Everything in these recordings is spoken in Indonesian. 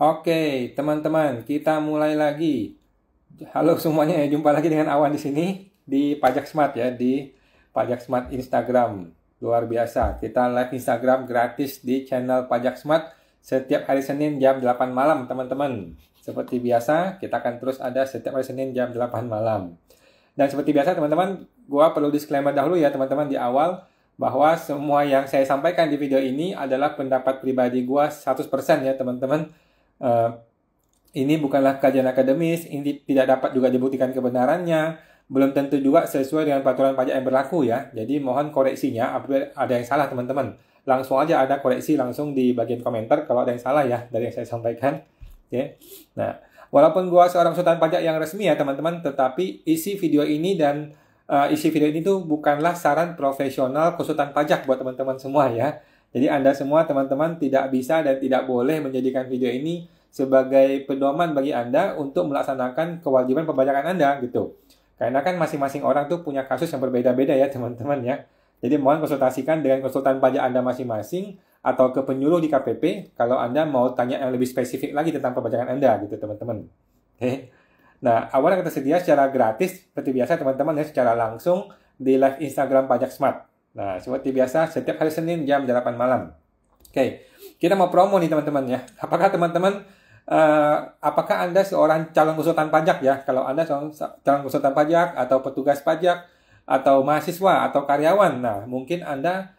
Oke, teman-teman, kita mulai lagi. Halo semuanya, jumpa lagi dengan Awan di sini di Pajak Smart ya, di Pajak Smart Instagram. Luar biasa, kita live Instagram gratis di channel Pajak Smart setiap hari Senin jam 8 malam, teman-teman. Seperti biasa, kita akan terus ada setiap hari Senin jam 8 malam. Dan seperti biasa, teman-teman, gua perlu disclaimer dahulu ya, teman-teman, di awal bahwa semua yang saya sampaikan di video ini adalah pendapat pribadi gua 100% ya, teman-teman. Eh, ini bukanlah kajian akademis, ini tidak dapat juga dibuktikan kebenarannya, belum tentu juga sesuai dengan peraturan pajak yang berlaku ya. Jadi mohon koreksinya, apabila ada yang salah teman-teman. Langsung aja ada koreksi langsung di bagian komentar kalau ada yang salah ya dari yang saya sampaikan. Oke. Nah, walaupun gua seorang konsultan pajak yang resmi ya teman-teman, tetapi isi video ini dan isi video ini tuh bukanlah saran profesional konsultan pajak buat teman-teman semua ya. Jadi Anda semua teman-teman tidak bisa dan tidak boleh menjadikan video ini sebagai pedoman bagi Anda untuk melaksanakan kewajiban perpajakan Anda gitu. Karena kan masing-masing orang tuh punya kasus yang berbeda-beda ya teman-teman ya. Jadi mohon konsultasikan dengan konsultan pajak Anda masing-masing atau ke penyuluh di KPP kalau Anda mau tanya yang lebih spesifik lagi tentang perpajakan Anda gitu teman-teman. Oke. Nah, awalnya kita tersedia secara gratis seperti biasa teman-teman ya, secara langsung di live Instagram Pajak Smart. Nah, seperti biasa, setiap hari Senin jam 8 malam. Oke, kita mau promo nih teman-teman ya. Apakah teman-teman, apakah Anda seorang calon konsultan pajak ya? Kalau Anda seorang calon konsultan pajak, atau petugas pajak, atau mahasiswa, atau karyawan. Nah, mungkin Anda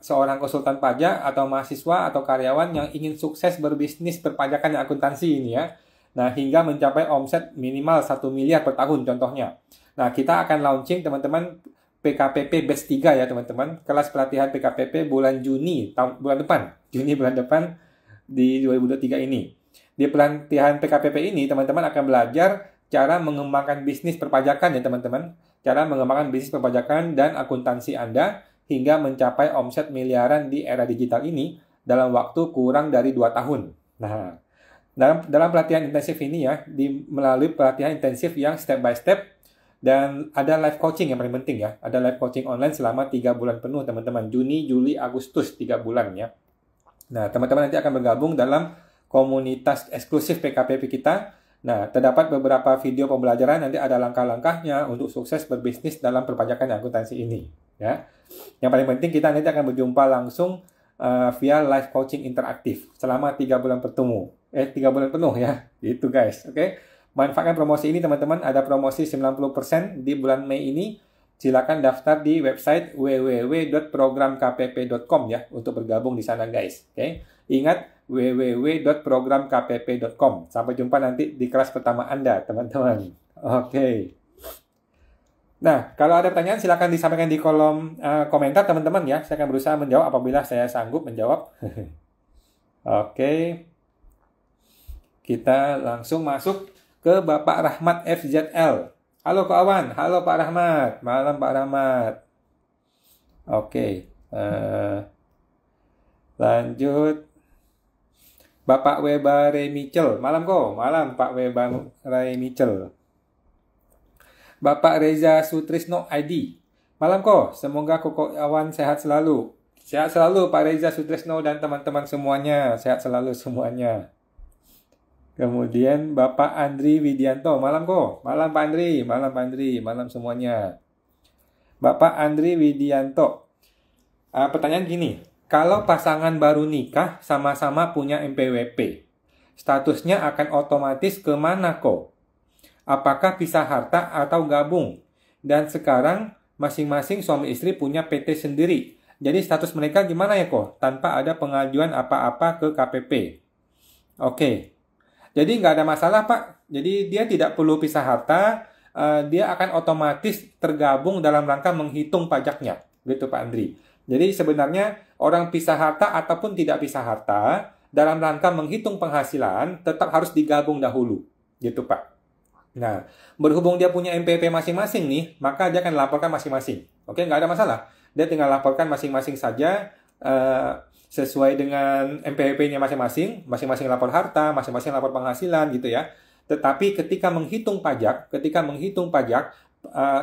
seorang konsultan pajak, atau mahasiswa, atau karyawan yang ingin sukses berbisnis perpajakan dan akuntansi ini ya. Nah, hingga mencapai omset minimal 1 miliar per tahun contohnya. Nah, kita akan launching teman-teman PKPP Batch 3 ya teman-teman. Kelas pelatihan PKPP bulan Juni bulan depan. Juni bulan depan di 2023 ini. Di pelatihan PKPP ini teman-teman akan belajar cara mengembangkan bisnis perpajakan ya teman-teman. Cara mengembangkan bisnis perpajakan dan akuntansi Anda hingga mencapai omset miliaran di era digital ini dalam waktu kurang dari 2 tahun. Nah, dalam pelatihan intensif ini ya, melalui pelatihan intensif yang step by step. Dan ada live coaching yang paling penting ya. Ada live coaching online selama 3 bulan penuh teman-teman. Juni, Juli, Agustus 3 bulan ya. Nah, teman-teman nanti akan bergabung dalam komunitas eksklusif PKPP kita. Nah, terdapat beberapa video pembelajaran, nanti ada langkah-langkahnya untuk sukses berbisnis dalam perpajakan dan akuntansi ini. Ya. Yang paling penting kita nanti akan berjumpa langsung via live coaching interaktif selama 3 bulan bertemu. 3 bulan penuh ya. Gitu guys. Oke. Manfaatkan promosi ini teman-teman, ada promosi 90% di bulan Mei ini. Silakan daftar di website www.programkpp.com ya untuk bergabung di sana guys. Oke. Ingat www.programkpp.com. Sampai jumpa nanti di kelas pertama Anda, teman-teman. Oke. Nah, kalau ada pertanyaan silakan disampaikan di kolom komentar teman-teman ya. Saya akan berusaha menjawab apabila saya sanggup menjawab. Oke. Kita langsung masuk ke Bapak Rahmat FZL. Halo Kak Awan, halo Pak Rahmat. Malam Pak Rahmat. Oke. Lanjut. Bapak Webare Mitchell. Malam kok. Malam Pak Webare Mitchell. Bapak Reza Sutrisno ID. Malam kok. Semoga Koko Awan sehat selalu. Sehat selalu Pak Reza Sutrisno dan teman-teman semuanya. Sehat selalu semuanya. Kemudian Bapak Andri Widianto, malam kok. Malam Pak Andri, malam Pak Andri, malam semuanya. Bapak Andri Widianto. Pertanyaan gini, kalau pasangan baru nikah sama-sama punya NPWP, statusnya akan otomatis kemana kok? Apakah pisah harta atau gabung? Dan sekarang masing-masing suami istri punya PT sendiri. Jadi status mereka gimana ya kok? Tanpa ada pengajuan apa-apa ke KPP. Oke. Jadi nggak ada masalah Pak. Jadi dia tidak perlu pisah harta, dia akan otomatis tergabung dalam rangka menghitung pajaknya, gitu Pak Andri. Jadi sebenarnya orang pisah harta ataupun tidak pisah harta, dalam rangka menghitung penghasilan tetap harus digabung dahulu, gitu Pak. Nah, berhubung dia punya NPWP masing-masing nih, maka dia akan laporkan masing-masing. Oke, nggak ada masalah. Dia tinggal laporkan masing-masing saja, sesuai dengan NPWP-nya masing-masing, masing-masing lapor harta, masing-masing lapor penghasilan gitu ya. Tetapi ketika menghitung pajak,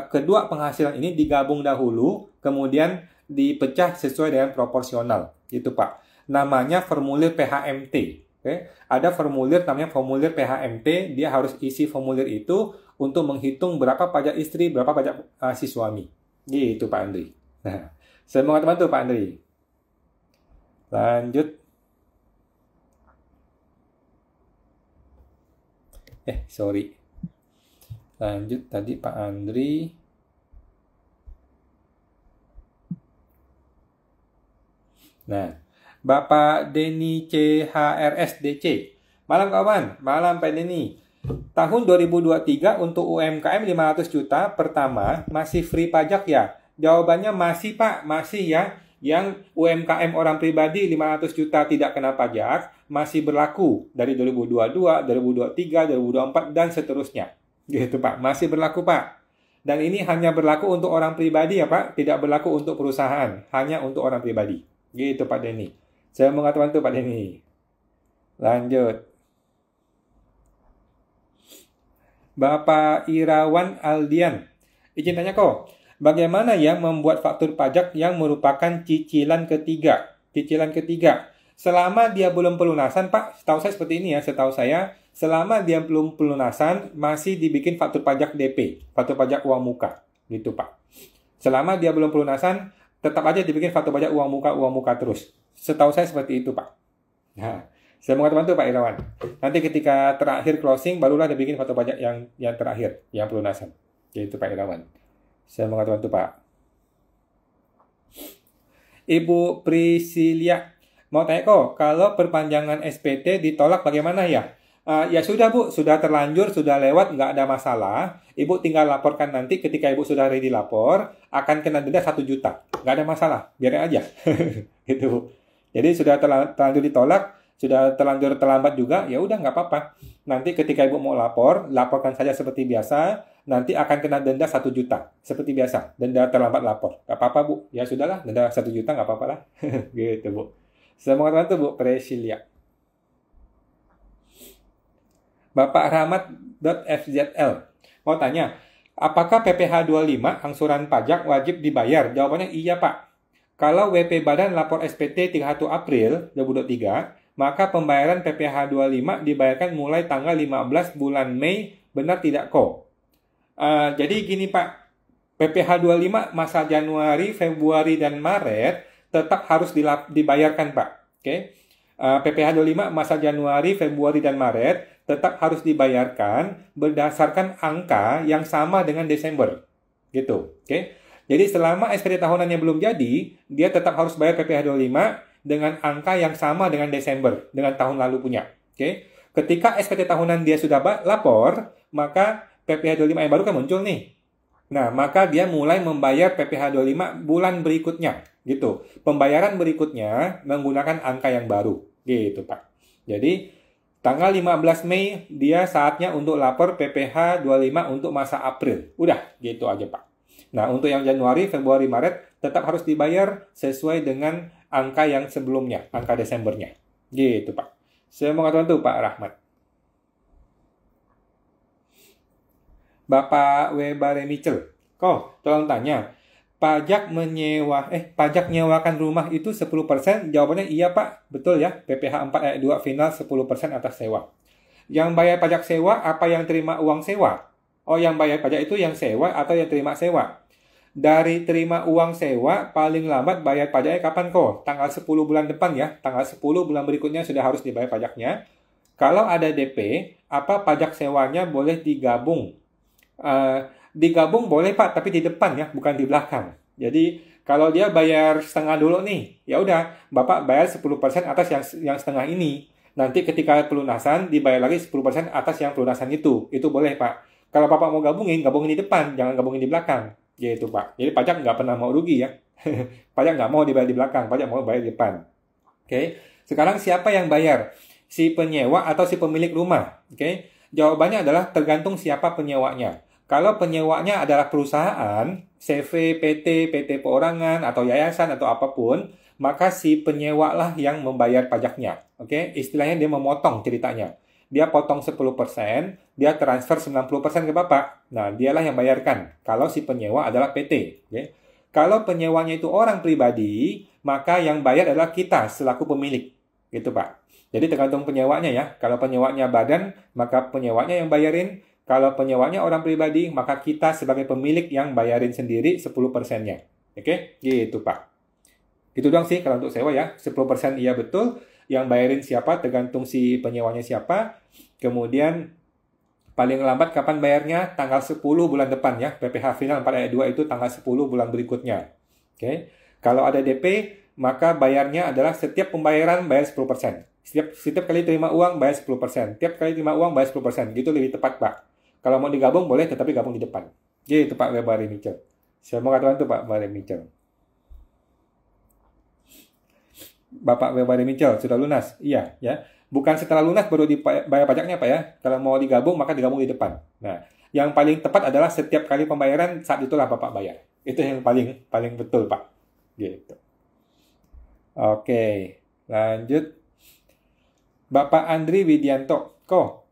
kedua penghasilan ini digabung dahulu, kemudian dipecah sesuai dengan proporsional, gitu Pak. Namanya formulir PHMT. Oke, ada formulir namanya formulir PHMT, dia harus isi formulir itu untuk menghitung berapa pajak istri, berapa pajak si suami. Gitu Pak Andri. Nah, semoga teman tuh Pak Andri. Lanjut. Sorry. Lanjut tadi Pak Andri. Nah, Bapak Denny CHRSDC. Malam kawan, malam Pak Denny. Tahun 2023 untuk UMKM 500 juta pertama masih free pajak ya? Jawabannya masih Pak, masih ya. Yang UMKM orang pribadi 500 juta tidak kena pajak masih berlaku dari 2022, 2023, 2024 dan seterusnya. Gitu Pak, masih berlaku Pak. Dan ini hanya berlaku untuk orang pribadi ya Pak, tidak berlaku untuk perusahaan, hanya untuk orang pribadi. Gitu Pak Denny. Saya mau bantu Pak Denny. Lanjut. Bapak Irawan Aldian. Izin tanya kok, bagaimana ya membuat faktur pajak yang merupakan cicilan ketiga? Cicilan ketiga. Selama dia belum pelunasan, Pak, setahu saya seperti ini ya, setahu saya, selama dia belum pelunasan, masih dibikin faktur pajak DP, faktur pajak uang muka. Gitu Pak. Selama dia belum pelunasan, tetap aja dibikin faktur pajak uang muka terus. Setahu saya seperti itu, Pak. Nah, saya mau bantu Pak Irawan. Nanti ketika terakhir closing, barulah dibikin faktur pajak yang terakhir, yang pelunasan. Yaitu Pak Irawan. Saya mau bantu Pak. Ibu Priscilia, mau tanya kok, kalau perpanjangan SPT ditolak bagaimana ya? Ya sudah Bu, sudah terlanjur, sudah lewat, nggak ada masalah. Ibu tinggal laporkan nanti ketika Ibu sudah ready lapor, akan kena denda 1 juta. Nggak ada masalah, biarin aja. Gitu. Jadi sudah terlanjur ditolak, sudah terlanjur terlambat juga, ya udah nggak apa-apa. Nanti ketika Ibu mau lapor, laporkan saja seperti biasa, nanti akan kena denda 1 juta. Seperti biasa, denda terlambat lapor. Nggak apa-apa Bu, ya sudahlah, denda 1 juta nggak apa-apa lah. Gitu Bu. Semoga bantu Bu Priscilia. Bapak Rahmat.fzl mau tanya, apakah PPh 25 angsuran pajak wajib dibayar? Jawabannya iya Pak. Kalau WP Badan lapor SPT 31 April 2023, maka pembayaran PPh 25 dibayarkan mulai tanggal 15 bulan Mei, benar tidak kok? Jadi gini Pak, PPh 25 masa Januari, Februari, dan Maret tetap harus dibayarkan Pak. Oke? PPh 25 masa Januari, Februari, dan Maret tetap harus dibayarkan berdasarkan angka yang sama dengan Desember. Gitu. Oke? Jadi selama SPT tahunannya belum jadi, dia tetap harus bayar PPh 25 dengan angka yang sama dengan Desember, dengan tahun lalu punya. Oke? Ketika SPT tahunan dia sudah lapor, maka PPh 25 yang baru kan muncul nih. Nah, maka dia mulai membayar PPh 25 bulan berikutnya. Gitu. Pembayaran berikutnya menggunakan angka yang baru. Gitu, Pak. Jadi, tanggal 15 Mei, dia saatnya untuk lapor PPh 25 untuk masa April. Udah, gitu aja Pak. Nah, untuk yang Januari, Februari, Maret, tetap harus dibayar sesuai dengan angka yang sebelumnya, angka Desembernya. Gitu Pak. Saya mau bantu Pak Rahmat. Bapak Webare Mitchell. Kok, tolong tanya. Pajak nyewakan rumah itu 10%? Jawabannya iya Pak. Betul ya. PPh 4 ayat 2 final 10% atas sewa. Yang bayar pajak sewa apa yang terima uang sewa? Oh, yang bayar pajak itu yang sewa atau yang terima sewa? Dari terima uang sewa, paling lambat bayar pajaknya kapan kok? Tanggal 10 bulan depan ya. Tanggal 10 bulan berikutnya sudah harus dibayar pajaknya. Kalau ada DP, apa pajak sewanya boleh digabung? Digabung boleh Pak, tapi di depan ya, bukan di belakang. Jadi kalau dia bayar setengah dulu nih, ya udah Bapak bayar 10% atas yang setengah ini. Nanti ketika pelunasan dibayar lagi 10% atas yang pelunasan itu. Itu boleh Pak. Kalau Bapak mau gabungin di depan, jangan gabungin di belakang. Gitu Pak. Jadi pajak nggak pernah mau rugi ya. Pajak nggak mau dibayar di belakang, pajak mau bayar di depan. Oke. Sekarang siapa yang bayar? Si penyewa atau si pemilik rumah? Oke. Jawabannya adalah tergantung siapa penyewanya. Kalau penyewanya adalah perusahaan, CV, PT, PT perorangan, atau yayasan, atau apapun, maka si penyewa lah yang membayar pajaknya. Oke, istilahnya dia memotong ceritanya. Dia potong 10%, dia transfer 90% ke Bapak. Nah, dialah yang bayarkan kalau si penyewa adalah PT. Oke. Kalau penyewanya itu orang pribadi, maka yang bayar adalah kita selaku pemilik. Gitu Pak. Jadi tergantung penyewanya ya. Kalau penyewanya badan, maka penyewanya yang bayarin. Kalau penyewanya orang pribadi, maka kita sebagai pemilik yang bayarin sendiri 10%-nya. Oke, gitu Pak. Itu doang sih kalau untuk sewa ya. 10% iya betul. Yang bayarin siapa tergantung si penyewanya siapa. Kemudian paling lambat kapan bayarnya? Tanggal 10 bulan depan ya. PPh final 4 ayat 2 itu tanggal 10 bulan berikutnya. Oke. Kalau ada DP, maka bayarnya adalah setiap pembayaran bayar 10%. Setiap kali terima uang bayar 10%. Setiap kali terima uang bayar 10%. Gitu lebih tepat, Pak. Kalau mau digabung boleh, tetapi gabung di depan. Gitu Pak Webari Mitchell. Saya mau katakan itu Pak Webari Mitchell. Bapak Webari Mitchell sudah lunas? Iya, ya. Bukan setelah lunas baru dibayar pajaknya Pak ya. Kalau mau digabung maka digabung di depan. Nah, yang paling tepat adalah setiap kali pembayaran saat itulah Bapak bayar. Itu yang paling betul Pak. Gitu. Oke, lanjut. Bapak Andri Widianto.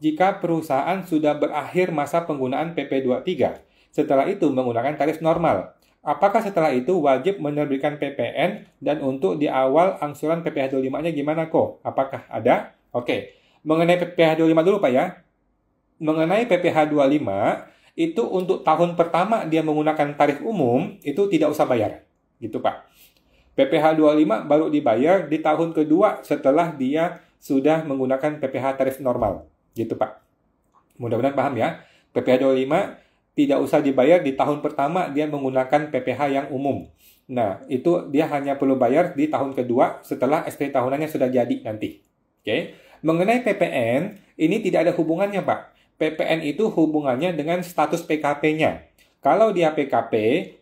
Jika perusahaan sudah berakhir masa penggunaan PP23, setelah itu menggunakan tarif normal, apakah setelah itu wajib menerbitkan PPN dan untuk di awal angsuran PPh 25-nya gimana Apakah ada? Oke, mengenai PPh 25 dulu Pak ya. Mengenai PPh 25, itu untuk tahun pertama dia menggunakan tarif umum, itu tidak usah bayar. Gitu Pak. PPh 25 baru dibayar di tahun kedua setelah dia sudah menggunakan PPh tarif normal. Gitu Pak. Mudah-mudahan paham ya. PPh 25 tidak usah dibayar di tahun pertama dia menggunakan PPh yang umum. Nah, itu dia hanya perlu bayar di tahun kedua setelah SPP tahunannya sudah jadi nanti. Oke. Mengenai PPN, ini tidak ada hubungannya Pak. PPN itu hubungannya dengan status PKP-nya. Kalau dia PKP,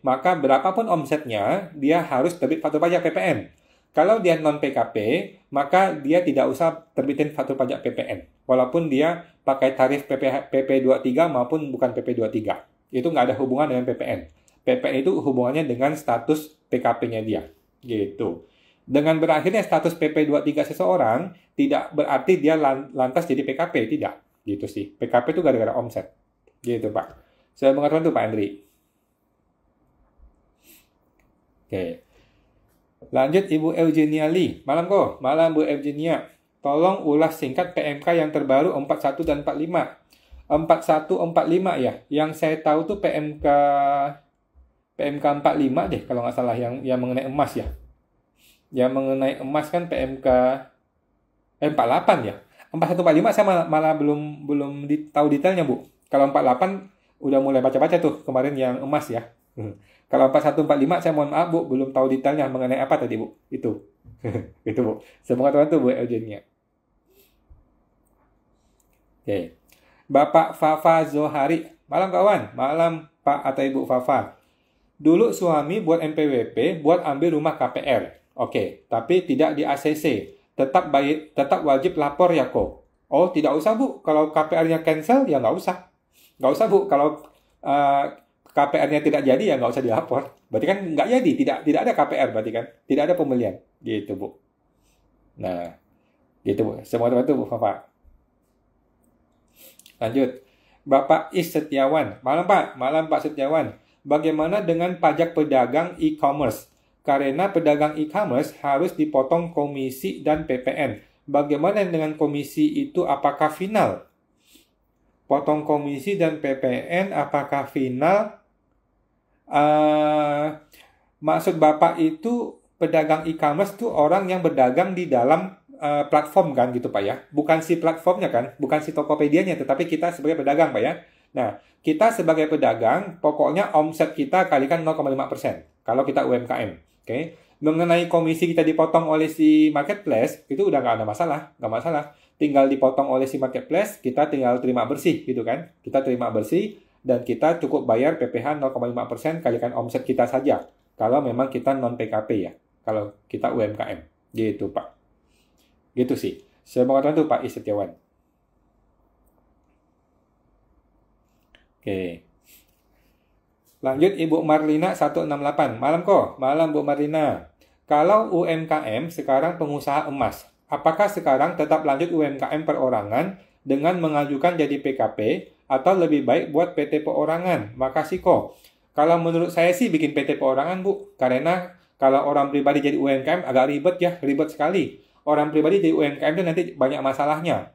maka berapapun omsetnya, dia harus terbit faktur pajak PPN. Kalau dia non-PKP, maka dia tidak usah terbitin faktur pajak PPN. Walaupun dia pakai tarif PP23 maupun bukan PP23. Itu nggak ada hubungan dengan PPN. PPN itu hubungannya dengan status PKP-nya dia. Gitu. Dengan berakhirnya status PP23 seseorang, tidak berarti dia lantas jadi PKP. Tidak. Gitu sih. PKP itu gara-gara omset. Gitu Pak. Saya mengatakan itu Pak Andri. Oke. Lanjut Ibu Eugenia Lee. Malam Malam Bu Eugenia. Tolong ulas singkat PMK yang terbaru 41 dan 45. 4145 ya. Yang saya tahu tuh PMK 45 deh kalau nggak salah yang mengenai emas ya. Yang mengenai emas kan PMK 48 ya. 4145 saya malah belum tahu detailnya Bu. Kalau 48 udah mulai baca-baca tuh kemarin yang emas ya. Kalau 4145 saya mohon maaf Bu, belum tahu detailnya mengenai apa tadi Bu. Itu. Itu Bu. Semoga teman tuh Bu Eugenia. Oke. Bapak Fafa Zohari. Malam kawan. Malam Pak atau Ibu Fafa. Dulu suami buat NPWP buat ambil rumah KPR. Oke, tapi tidak di ACC. Tetap wajib lapor ya Oh, tidak usah Bu. Kalau KPR-nya cancel ya nggak usah. Nggak usah Bu. Kalau KPR-nya tidak jadi ya nggak usah dilapor. Berarti kan nggak jadi, tidak ada KPR berarti kan, tidak ada pembelian, gitu Bu. Nah, gitu Bu. Semua teman itu Bu Fafa. Lanjut, Bapak Is Setiawan. Malam Pak Setiawan. Bagaimana dengan pajak pedagang e-commerce? Karena pedagang e-commerce harus dipotong komisi dan PPN. Bagaimana dengan komisi itu? Apakah final? Potong komisi dan PPN apakah final? Maksud Bapak itu pedagang e-commerce itu orang yang berdagang di dalam platform kan gitu Pak ya. Bukan si platformnya kan, bukan si Tokopedia-nya, tetapi kita sebagai pedagang Pak ya. Nah, kita sebagai pedagang, pokoknya omset kita kalikan 0,5% kalau kita UMKM. Oke. Mengenai komisi kita dipotong oleh si marketplace, itu udah nggak ada masalah, nggak masalah. Tinggal dipotong oleh si marketplace, kita tinggal terima bersih gitu kan. Kita terima bersih, dan kita cukup bayar PPh 0,5% kalikan omset kita saja. Kalau memang kita non-PKP ya. Kalau kita UMKM. Gitu Pak. Gitu sih. Saya mau katakan itu Pak Is Setiawan. Oke. Lanjut Ibu Marlina 168. Malam Malam Bu Marlina. Kalau UMKM sekarang pengusaha emas, apakah sekarang tetap lanjut UMKM perorangan dengan mengajukan jadi PKP atau lebih baik buat PT perorangan? Makasih Kalau menurut saya sih bikin PT perorangan Bu, karena kalau orang pribadi jadi UMKM agak ribet ya, ribet sekali. orang pribadi di UMKM itu nanti banyak masalahnya.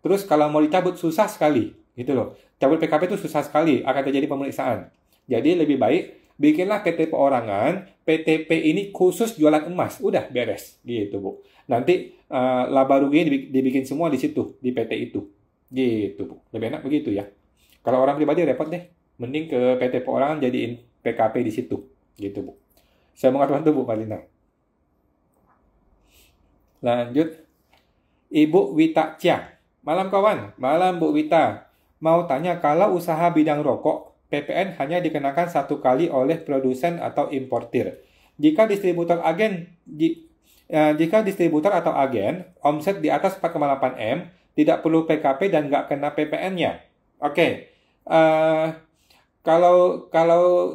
Terus kalau mau dicabut susah sekali, gitu loh. Cabut PKP itu susah sekali, akan terjadi pemeriksaan. Jadi lebih baik bikinlah PT perorangan, PTP ini khusus jualan emas, udah beres, gitu Bu. Nanti laba ruginya dibikin semua di situ, di PT itu, gitu Bu. Lebih enak begitu ya. Kalau orang pribadi repot deh, mending ke PT perorangan jadiin PKP di situ, gitu Bu. Saya mengatakan itu Bu Marlina. Lanjut, Ibu Wita Cia. Malam kawan, malam Bu Wita. Mau tanya kalau usaha bidang rokok, PPN hanya dikenakan satu kali oleh produsen atau importir. Jika distributor atau agen omset di atas 4,8 M, tidak perlu PKP dan nggak kena PPN-nya. Oke, kalau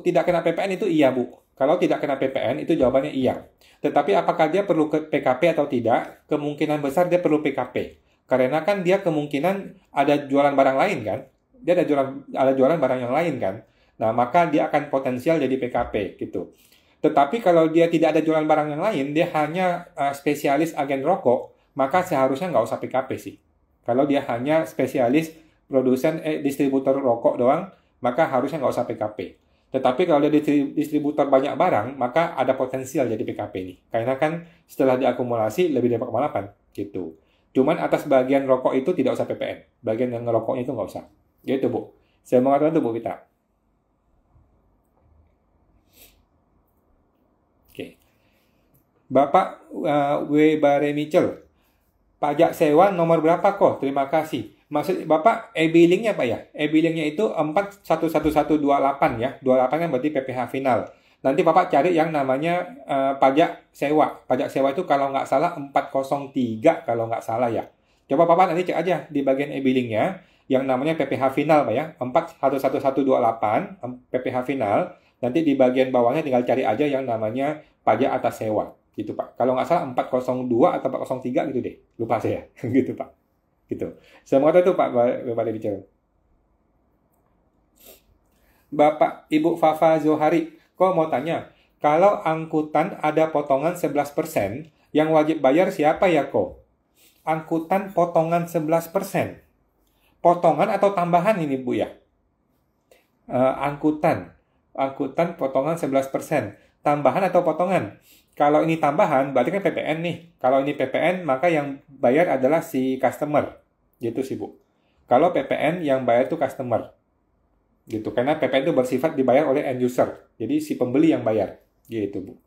tidak kena PPN itu iya Bu. Kalau tidak kena PPN itu jawabannya iya. Tetapi apakah dia perlu ke PKP atau tidak? Kemungkinan besar dia perlu PKP. Karena kan dia kemungkinan ada jualan barang lain kan? Dia ada jualan barang yang lain kan? Nah, maka dia akan potensial jadi PKP gitu. Tetapi kalau dia tidak ada jualan barang yang lain, dia hanya spesialis agen rokok, maka seharusnya nggak usah PKP sih. Kalau dia hanya spesialis produsen distributor rokok doang, maka harusnya nggak usah PKP. Tetapi kalau dia distributor banyak barang, maka ada potensial jadi PKP nih. Karena kan setelah diakumulasi lebih dari 4,8 gitu. Cuman atas bagian rokok itu tidak usah PPN. Bagian yang ngerokoknya itu nggak usah. Gitu, Bu. Saya mengatakan itu, Bu Vita. Oke. Bapak W. Bare Mitchell. Pajak sewa nomor berapa kok? Terima kasih. Maksud Bapak e-billingnya Pak ya? E-billingnya itu 411128 ya. 28 kan berarti PPh final. Nanti Bapak cari yang namanya pajak sewa. Pajak sewa itu kalau nggak salah 403 kalau nggak salah ya. Coba Bapak nanti cek aja di bagian e-billingnya yang namanya PPh final Pak ya. 411128 PPh final. Nanti di bagian bawahnya tinggal cari aja yang namanya pajak atas sewa. Gitu Pak. Kalau nggak salah 402 atau 403 gitu deh. Lupa saya. Gitu Pak. Gitu. Saya mau tahu itu Pak Bapak bicara. Bapak Ibu Fafa Zohari, kok mau tanya, kalau angkutan ada potongan 11%, yang wajib bayar siapa ya kok? Angkutan potongan 11%. Potongan atau tambahan ini Bu ya? Angkutan potongan 11%. Tambahan atau potongan? Kalau ini tambahan, berarti kan PPN nih. Kalau ini PPN, maka yang bayar adalah si customer. Gitu sih, Bu. Kalau PPN, yang bayar itu customer. Gitu. Karena PPN itu bersifat dibayar oleh end user. Jadi si pembeli yang bayar. Gitu, Bu.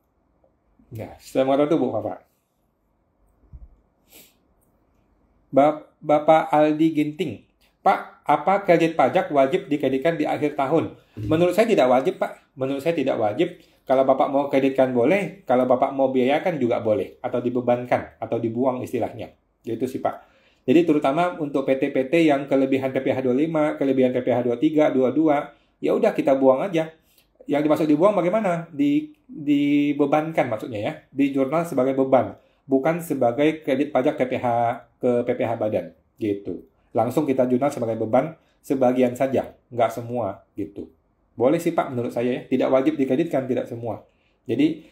Nah, saya mau tahu tuh, Bu, Bapak. Bapak Aldi Ginting. Pak, apa kredit pajak wajib dikreditkan di akhir tahun? Menurut saya tidak wajib, Pak. Menurut saya tidak wajib. Kalau Bapak mau kreditkan boleh, kalau Bapak mau biayakan juga boleh, atau dibebankan, atau dibuang istilahnya. Gitu sih Pak. Jadi terutama untuk PT-PT yang kelebihan PPh 25, kelebihan PPh 23, 22, ya udah kita buang aja. Yang dimaksud dibuang bagaimana? Dibebankan maksudnya ya, di jurnal sebagai beban, bukan sebagai kredit pajak PPh ke PPh badan. Gitu. Langsung kita jurnal sebagai beban, sebagian saja, nggak semua gitu. Boleh sih Pak menurut saya ya, tidak wajib dikreditkan, tidak semua. Jadi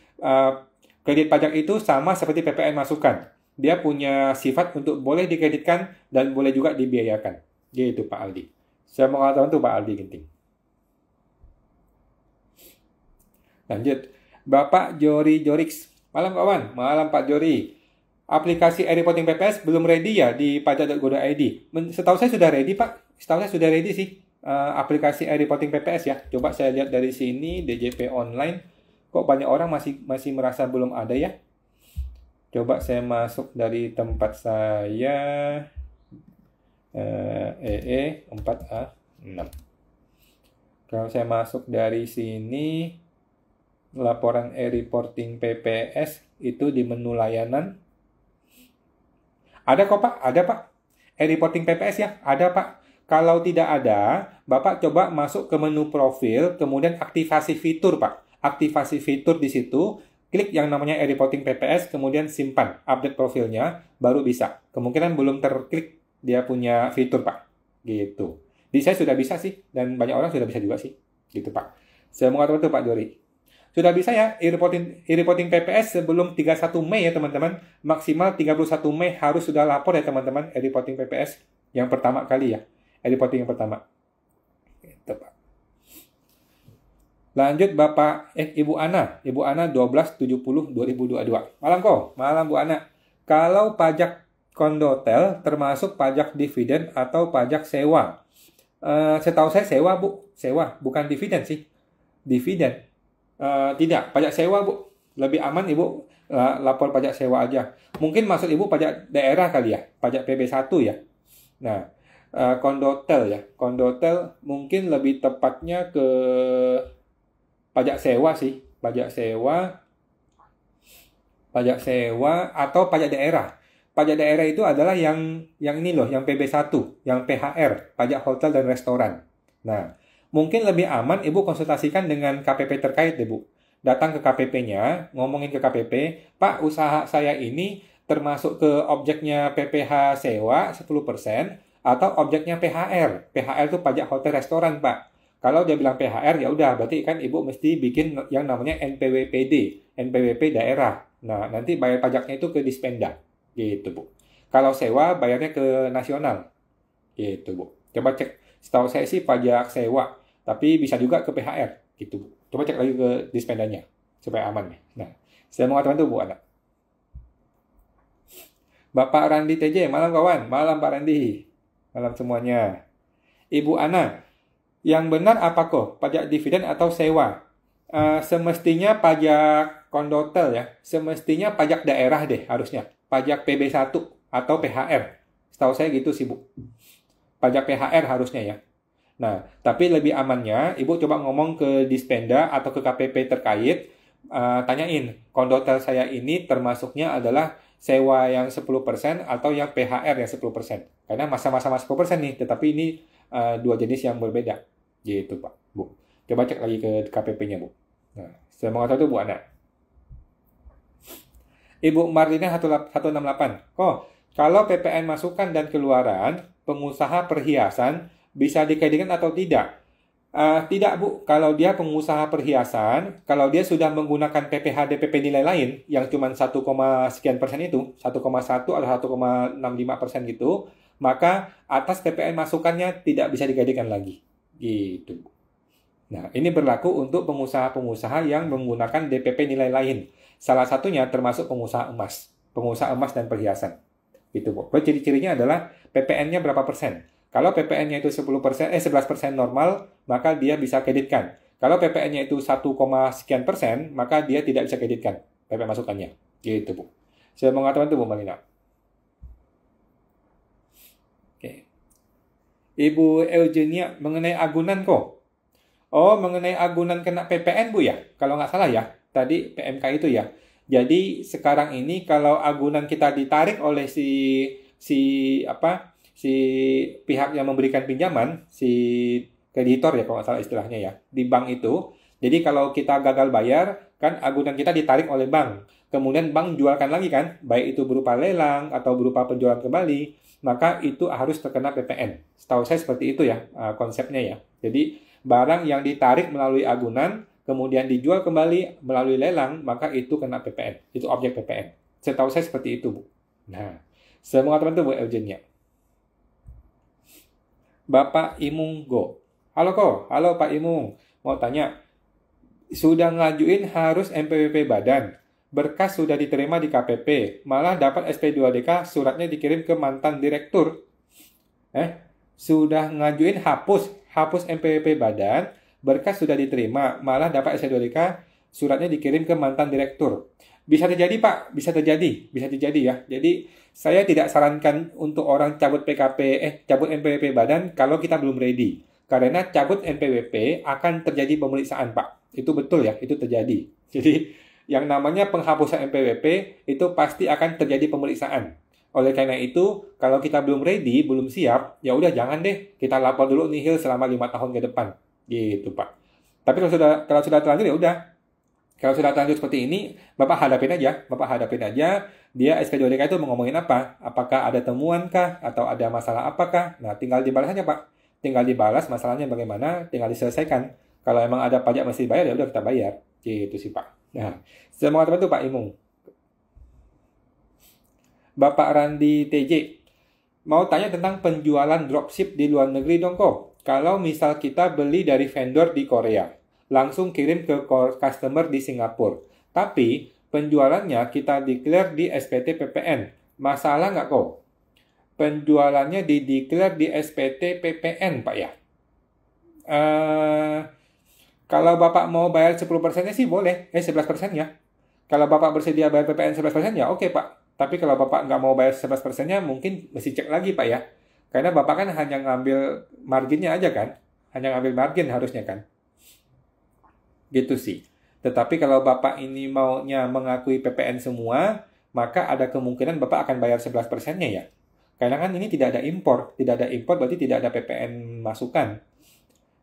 kredit pajak itu sama seperti PPN masukan. Dia punya sifat untuk boleh dikreditkan dan boleh juga dibiayakan. Gitu Pak Aldi. Saya mau katakan itu Pak Aldi Ginting. Lanjut. Bapak Jori Jorix. Malam kawan, malam Pak Jori. Aplikasi e-reporting PPS belum ready ya di pajak.go.id. Setahu saya sudah ready Pak. Setahu saya sudah ready sih. Aplikasi e-reporting PPS ya. Coba saya lihat dari sini DJP online. Kok banyak orang masih merasa belum ada ya? Coba saya masuk dari tempat saya 4A6. Kalau saya masuk dari sini laporan e-reporting PPS itu di menu layanan. Ada kok Pak, ada Pak. E-reporting PPS ya, ada Pak. Kalau tidak ada, Bapak coba masuk ke menu profil, kemudian aktivasi fitur, Pak. Aktivasi fitur di situ, klik yang namanya e-reporting PPS, kemudian simpan, update profilnya, baru bisa. Kemungkinan belum terklik dia punya fitur, Pak. Gitu. Jadi saya sudah bisa sih, dan banyak orang sudah bisa juga sih. Gitu, Pak. Saya mau katakan itu, Pak Jori. Sudah bisa ya e-reporting PPS sebelum 31 Mei ya teman-teman. Maksimal 31 Mei harus sudah lapor ya teman-teman, e-reporting PPS yang pertama kali ya. E-reporting yang pertama. Gitu, Pak. Lanjut Bapak Ibu Ana. Ibu Ana 12/70/2022. Malam kok, malam Bu Ana. Kalau pajak kondotel termasuk pajak dividen atau pajak sewa. Setahu saya sewa Bu, sewa bukan dividen sih. Dividen. Tidak, pajak sewa Bu. Lebih aman Ibu lapor pajak sewa aja. Mungkin maksud Ibu pajak daerah kali ya, pajak PB1 ya. Nah, kondotel ya. Kondotel mungkin lebih tepatnya ke pajak sewa sih, pajak sewa atau pajak daerah. Pajak daerah itu adalah yang ini loh, yang PB1, yang PHR, pajak hotel dan restoran. Nah, mungkin lebih aman Ibu konsultasikan dengan KPP terkait deh Bu. Datang ke KPP-nya, ngomongin ke KPP, Pak, usaha saya ini termasuk ke objeknya PPh sewa 10% atau objeknya PHR. PHR itu pajak hotel restoran, Pak. Kalau dia bilang PHR, ya udah, berarti kan Ibu mesti bikin yang namanya NPWPD, NPWP daerah. Nah, nanti bayar pajaknya itu ke Dispenda, gitu Bu. Kalau sewa, bayarnya ke nasional, gitu Bu. Coba cek, setahu saya sih pajak sewa, tapi bisa juga ke PHR, gitu Bu. Coba cek lagi ke Dispendanya, supaya aman ya. Nah, saya mau ngatakan itu Bu anak. Bapak Randi TJ, malam kawan, malam Pak Randi, malam semuanya. Ibu Ana, yang benar apa kok? Pajak dividen atau sewa? Semestinya pajak kondotel ya. Semestinya pajak daerah deh harusnya. Pajak PB1 atau PHR. Setahu saya gitu sih Bu. Pajak PHR harusnya ya. Nah, tapi lebih amannya Ibu coba ngomong ke Dispenda atau ke KPP terkait. Tanyain, kondotel saya ini termasuknya adalah sewa yang 10% atau yang PHR yang 10%. Karena masa-masa 10% nih, tetapi ini dua jenis yang berbeda. Gitu Pak, Bu. Coba cek lagi ke KPP-nya Bu. Nah, saya mau tahu itu Bu Ana. Ibu Marlina 168. Kalau PPN masukan dan keluaran, pengusaha perhiasan bisa dikaitkan atau tidak? Tidak Bu, kalau dia pengusaha perhiasan, kalau dia sudah menggunakan PPh DPP nilai lain yang cuma 1, sekian persen itu, 1,1 atau 1,65% gitu, maka atas PPN masukannya tidak bisa digadekan lagi. Gitu. Nah, ini berlaku untuk pengusaha-pengusaha yang menggunakan DPP nilai lain. Salah satunya termasuk pengusaha emas dan perhiasan. Gitu, Bu. Ciri-cirinya adalah PPN-nya berapa persen. Kalau PPN-nya itu 11% normal, maka dia bisa kreditkan. Kalau PPN-nya itu 1, sekian persen, maka dia tidak bisa kreditkan PPN masukannya. Gitu, Bu. Saya mau ngatakan itu, Bu Malina. Oke. Ibu Eugenia, mengenai agunan kok. Oh, mengenai agunan kena PPN, Bu ya? Kalau nggak salah ya, tadi PMK itu ya. Jadi sekarang ini kalau agunan kita ditarik oleh si pihak yang memberikan pinjaman, si kreditor ya kalau nggak salah istilahnya ya, di bank itu. Jadi kalau kita gagal bayar, kan agunan kita ditarik oleh bank. Kemudian bank jualkan lagi kan, baik itu berupa lelang atau berupa penjualan kembali, maka itu harus terkena PPN. Setahu saya seperti itu ya konsepnya ya. Jadi barang yang ditarik melalui agunan, kemudian dijual kembali melalui lelang, maka itu kena PPN. Itu objek PPN. Setahu saya seperti itu, Bu. Nah, saya mau ngatakan itu, Bu Eugenia. Bapak Imung Go. Halo Pak Imung. Mau tanya, sudah ngajuin harus NPWP badan. Berkas sudah diterima di KPP. Malah dapat SP2DK, suratnya dikirim ke mantan direktur. Sudah ngajuin hapus NPWP badan, berkas sudah diterima, malah dapat SP2DK, suratnya dikirim ke mantan direktur. Bisa terjadi Pak, bisa terjadi ya. Jadi saya tidak sarankan untuk orang cabut NPWP badan kalau kita belum ready. Karena cabut NPWP akan terjadi pemeriksaan Pak. Itu betul ya, itu terjadi. Jadi yang namanya penghapusan NPWP itu pasti akan terjadi pemeriksaan. Oleh karena itu, kalau kita belum ready, belum siap, ya udah jangan deh kita lapor dulu nihil selama 5 tahun ke depan. Gitu Pak. Tapi kalau sudah terlanjur ya udah. Kalau sudah terlanjur seperti ini, Bapak hadapin aja. Dia SP2DK itu mau ngomongin apa? Apakah ada temuan kah? Atau ada masalah apakah? Nah, tinggal dibalas aja Pak. Tinggal dibalas masalahnya bagaimana, tinggal diselesaikan. Kalau emang ada pajak mesti bayar, ya udah kita bayar. Gitu sih Pak. Nah, semoga terbantu Pak Imung. Bapak Randi TJ, mau tanya tentang penjualan dropship di luar negeri dong kok. Kalau misal kita beli dari vendor di Korea, langsung kirim ke customer di Singapura. Tapi penjualannya kita declare di SPT PPN. Masalah nggak kok? Penjualannya di-declare di SPT PPN, Pak ya? Kalau Bapak mau bayar 10%-nya sih boleh. 11%-nya. Kalau Bapak bersedia bayar PPN 11%, ya oke Pak. Tapi kalau Bapak nggak mau bayar 11%-nya, mungkin mesti cek lagi Pak ya. Karena Bapak kan hanya ngambil marginnya aja kan. Hanya ngambil margin harusnya kan. Gitu sih. Tetapi kalau Bapak ini maunya mengakui PPN semua, maka ada kemungkinan Bapak akan bayar 11%-nya ya. Karena kan ini tidak ada impor. Tidak ada impor berarti tidak ada PPN masukan.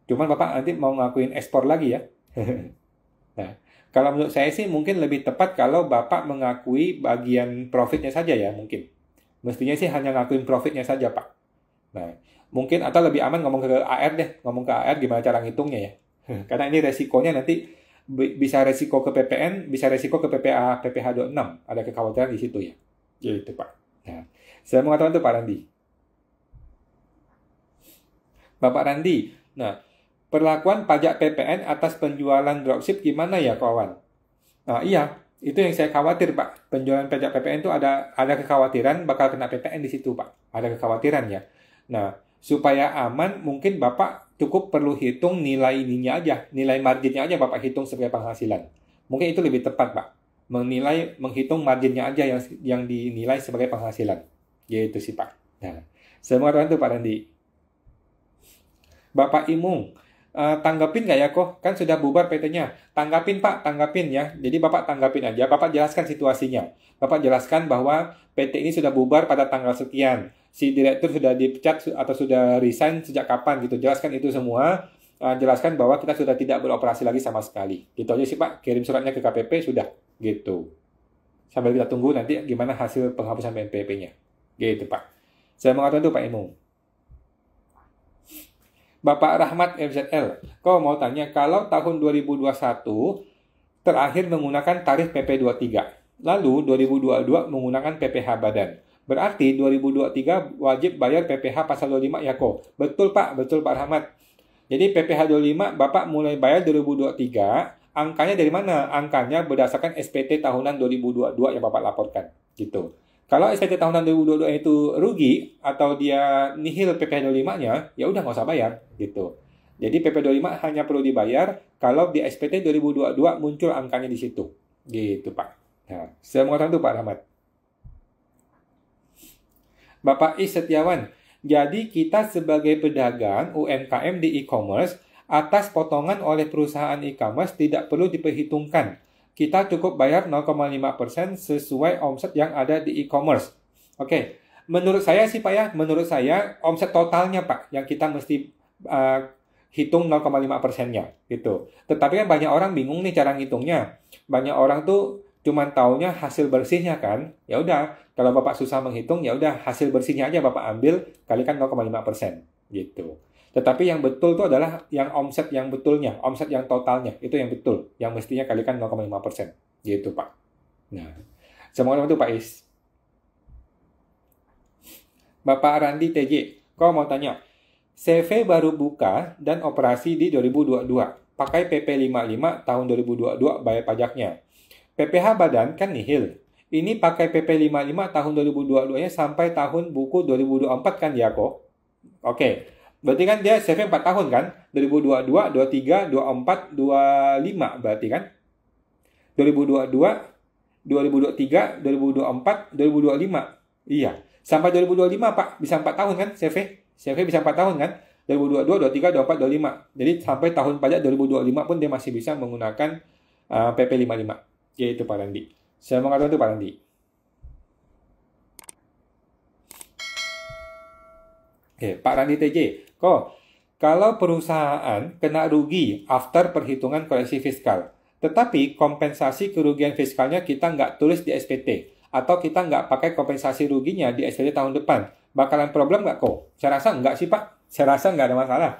Cuman Bapak nanti mau ngakuin ekspor lagi ya. Nah, kalau menurut saya sih mungkin lebih tepat kalau Bapak mengakui bagian profitnya saja ya mungkin. Mestinya sih hanya ngakuin profitnya saja Pak. Nah, mungkin atau lebih aman ngomong ke AR deh. Ngomong ke AR gimana cara ngitungnya ya. Karena ini resikonya nanti bisa resiko ke PPN, bisa resiko ke PPH 26. Ada kekhawatiran di situ ya. Gitu Pak. Nah, saya mengatakan itu Pak Randi. Bapak Randi, nah perlakuan pajak PPN atas penjualan dropship gimana ya kawan? Nah iya, itu yang saya khawatir Pak. Penjualan pajak PPN itu ada kekhawatiran bakal kena PPN di situ Pak. Ada kekhawatiran ya. Nah, supaya aman mungkin Bapak cukup perlu hitung nilai ininya aja. Nilai marginnya aja Bapak hitung sebagai penghasilan. Mungkin itu lebih tepat Pak. Menghitung marginnya aja yang dinilai sebagai penghasilan. Gitu sih Pak. Nah, semoga itu Pak Randi. Bapak Imung, tanggapin nggak ya kok? Kan sudah bubar PT-nya. Tanggapin Pak, tanggapin ya. Jadi Bapak tanggapin aja. Bapak jelaskan situasinya. Bapak jelaskan bahwa PT ini sudah bubar pada tanggal sekian. Si direktur sudah dipecat atau sudah resign sejak kapan gitu. Jelaskan itu semua. Jelaskan bahwa kita sudah tidak beroperasi lagi sama sekali. Gitu aja sih Pak. Kirim suratnya ke KPP sudah. Gitu. Sambil kita tunggu nanti gimana hasil penghapusan PNBP-nya. Gitu Pak. Saya mengatakan itu Pak Imung. Bapak Rahmat MZL, kau mau tanya, kalau tahun 2021 terakhir menggunakan tarif PP23, lalu 2022 menggunakan PPh badan. Berarti 2023 wajib bayar PPh pasal 25 ya kok? Betul Pak Rahmat. Jadi PPh 25 Bapak mulai bayar 2023, angkanya dari mana? Angkanya berdasarkan SPT tahunan 2022 yang Bapak laporkan. Gitu. Kalau SPT tahunan 2022 itu rugi atau dia nihil PPh 25-nya, ya udah nggak usah bayar gitu. Jadi PPh 25 hanya perlu dibayar kalau di SPT 2022 muncul angkanya di situ. Gitu, Pak. Nah, saya mengatakan itu Pak Rahmat. Bapak Is Setiawan, jadi kita sebagai pedagang UMKM di e-commerce, atas potongan oleh perusahaan e-commerce tidak perlu diperhitungkan. Kita cukup bayar 0,5% sesuai omset yang ada di e-commerce. Oke, menurut saya sih Pak ya, menurut saya omset totalnya Pak, yang kita mesti hitung 0,5%-nya gitu. Tetapi kan banyak orang bingung nih cara ngitungnya. Banyak orang tuh cuman taunya hasil bersihnya kan. Ya udah, kalau Bapak susah menghitung, ya udah hasil bersihnya aja Bapak ambil kalikan 0,5% gitu. Tetapi yang betul itu adalah yang omset yang betulnya, omset yang totalnya, itu yang betul. Yang mestinya kalikan 0,5%. Gitu, Pak. Nah, semoga itu Pak Is. Bapak Randi TJ, kau mau tanya, CV baru buka dan operasi di 2022. Pakai PP 55 tahun 2022 bayar pajaknya. PPh badan kan nihil. Ini pakai PP 55 tahun 2022-nya sampai tahun buku 2024 kan ya kok? Oke. Berarti kan dia CV 4 tahun kan? 2022, 23, 24, 25 berarti kan? 2022, 2023, 2024, 2025. Iya. Sampai 2025 Pak. Bisa 4 tahun kan CV? CV bisa 4 tahun kan? 2022, 23, 24, 25. Jadi sampai tahun pajak 2025 pun dia masih bisa menggunakan PP 55. Yaitu Pak Randi. Saya mengatakan itu Pak Randi. Oke, Pak Randi TJ. Kalau perusahaan kena rugi after perhitungan koreksi fiskal, tetapi kompensasi kerugian fiskalnya kita nggak tulis di SPT, atau kita nggak pakai kompensasi ruginya di SPT tahun depan, bakalan problem nggak kok? Saya rasa nggak sih Pak. Saya rasa nggak ada masalah.